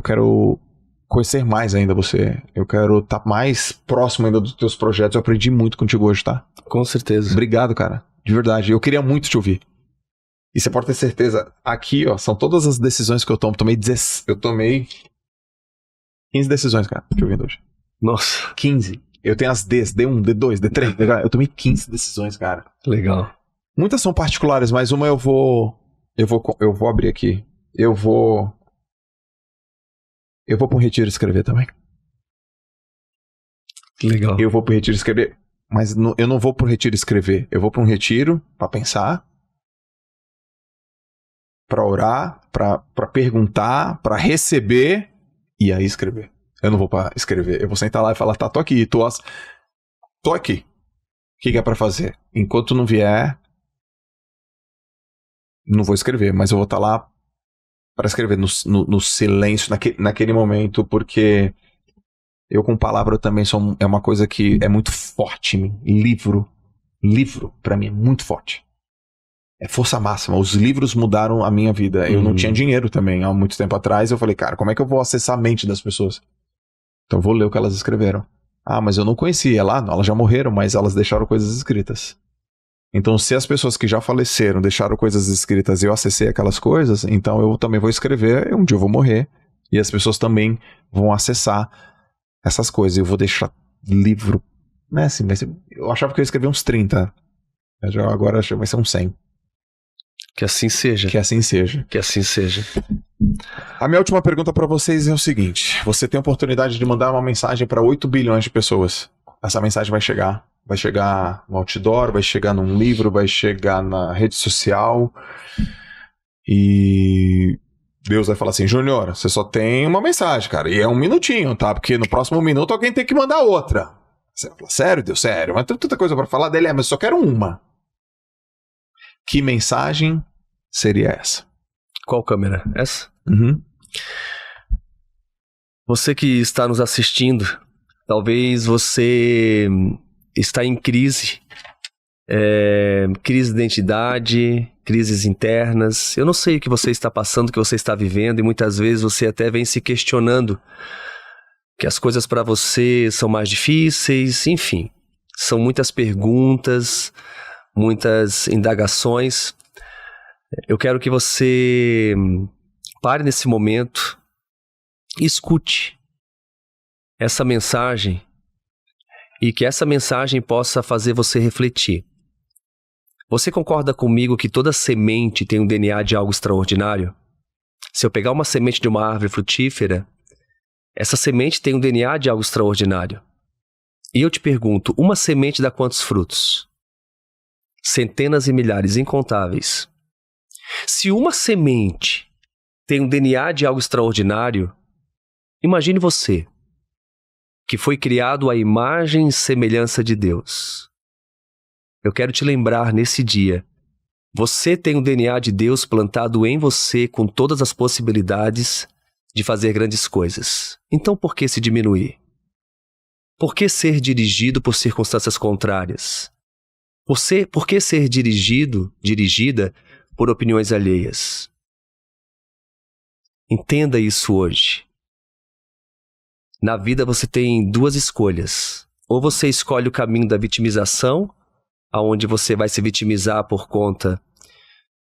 quero conhecer mais ainda você. Eu quero estar mais próximo ainda dos teus projetos. Eu aprendi muito contigo hoje, tá? Com certeza. Obrigado, cara. De verdade. Eu queria muito te ouvir. E você pode ter certeza, aqui, ó, são todas as decisões que eu tomo. Eu tomei 15 decisões, cara, te ouvindo hoje. Nossa. 15. Eu tenho as Ds, D1, D2, D3. Eu tomei 15 decisões, cara. Legal. Muitas são particulares, mas uma eu vou abrir aqui. Eu vou pra um retiro escrever também. Legal. Eu vou pro retiro escrever, mas eu não vou pro retiro escrever. Eu vou pra um retiro pra pensar, pra orar, pra perguntar, pra receber e aí escrever. Eu não vou pra escrever. Eu vou sentar lá e falar, tá, tô aqui, tô aqui. O que é pra fazer? Enquanto não vier, não vou escrever, mas eu vou estar lá pra escrever no silêncio, naquele momento, porque eu com palavra também é uma coisa que é muito forte em mim. Livro pra mim é muito forte. É força máxima. Os livros mudaram a minha vida. Eu não tinha dinheiro também. Há muito tempo atrás eu falei, cara, como é que eu vou acessar a mente das pessoas? Então eu vou ler o que elas escreveram. Ah, mas eu não conhecia lá. Não, elas já morreram, mas elas deixaram coisas escritas. Então se as pessoas que já faleceram deixaram coisas escritas e eu acessei aquelas coisas, então eu também vou escrever, um dia eu vou morrer. E as pessoas também vão acessar essas coisas. Eu vou deixar livro. Não é assim, eu achava que eu ia escrever uns 30. Agora vai ser uns 100. Que assim seja. Que assim seja. Que assim seja. A minha última pergunta para vocês é o seguinte. Você tem a oportunidade de mandar uma mensagem para 8 bilhões de pessoas. Essa mensagem vai chegar. Vai chegar no outdoor, vai chegar num livro, vai chegar na rede social. E Deus vai falar assim, Júnior, você só tem uma mensagem, cara. E é 1 minutinho, tá? Porque no próximo minuto alguém tem que mandar outra. Você vai falar, sério, Deus? Sério? Mas tem tanta coisa para falar dele. Mas eu só quero uma. Que mensagem seria essa? Qual câmera? Essa? Uhum. Você que está nos assistindo, talvez você está em crise. Crise de identidade, crises internas. Eu não sei o que você está passando, o que você está vivendo, e muitas vezes você até vem se questionando que as coisas para você são mais difíceis, enfim. São muitas perguntas, muitas indagações. Eu quero que você pare nesse momento e escute essa mensagem e que essa mensagem possa fazer você refletir. Você concorda comigo que toda semente tem um DNA de algo extraordinário? Se eu pegar uma semente de uma árvore frutífera, essa semente tem um DNA de algo extraordinário. E eu te pergunto, uma semente dá quantos frutos? Centenas e milhares, incontáveis. Se uma semente tem um DNA de algo extraordinário, imagine você, que foi criado à imagem e semelhança de Deus. Eu quero te lembrar nesse dia, você tem o DNA de Deus plantado em você com todas as possibilidades de fazer grandes coisas. Então por que se diminuir? Por que ser dirigido por circunstâncias contrárias? Por que ser dirigida por opiniões alheias? Entenda isso hoje. Na vida você tem duas escolhas. Ou você escolhe o caminho da vitimização, onde você vai se vitimizar por conta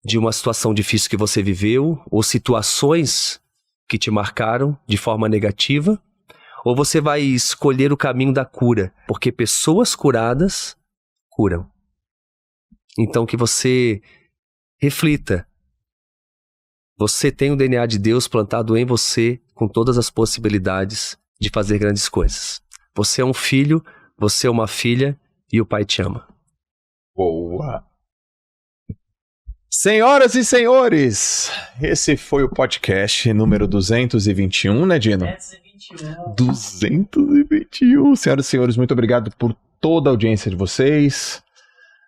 de uma situação difícil que você viveu, ou situações que te marcaram de forma negativa, ou você vai escolher o caminho da cura, porque pessoas curadas curam. Então que você reflita. Você tem o DNA de Deus plantado em você com todas as possibilidades de fazer grandes coisas. Você é um filho, você é uma filha e o Pai te ama. Boa! Senhoras e senhores, esse foi o podcast número 221, né, Dino? 221. Senhoras e senhores, muito obrigado por toda a audiência de vocês.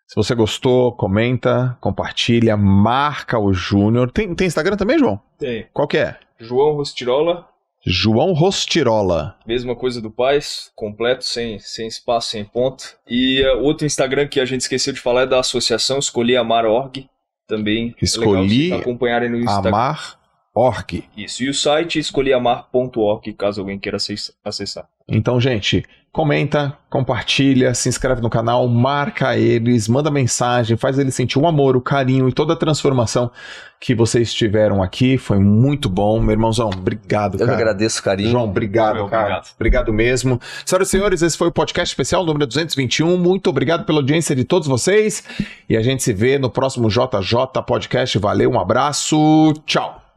Se você gostou, comenta, compartilha, marca o Júnior. Tem Instagram também, João? Tem. Qual que é? João Rostirola. João Rostirola. Mesma coisa do Paz, completo, sem espaço, sem ponto. E outro Instagram que a gente esqueceu de falar é da associação Escolhi Amar Org. Também Escolhi acompanharem no Instagram. Amar Org. Isso, e o site escolhiamar.org, caso alguém queira acessar. Então, gente, comenta, compartilha, se inscreve no canal, marca eles, manda mensagem, faz eles sentir o amor, o carinho e toda a transformação que vocês tiveram aqui. Foi muito bom. Meu irmãozão, obrigado, cara. Eu que agradeço o carinho. João, obrigado, cara. Obrigado mesmo. Senhoras e senhores, esse foi o podcast especial número 221. Muito obrigado pela audiência de todos vocês. E a gente se vê no próximo JJ Podcast. Valeu, um abraço. Tchau.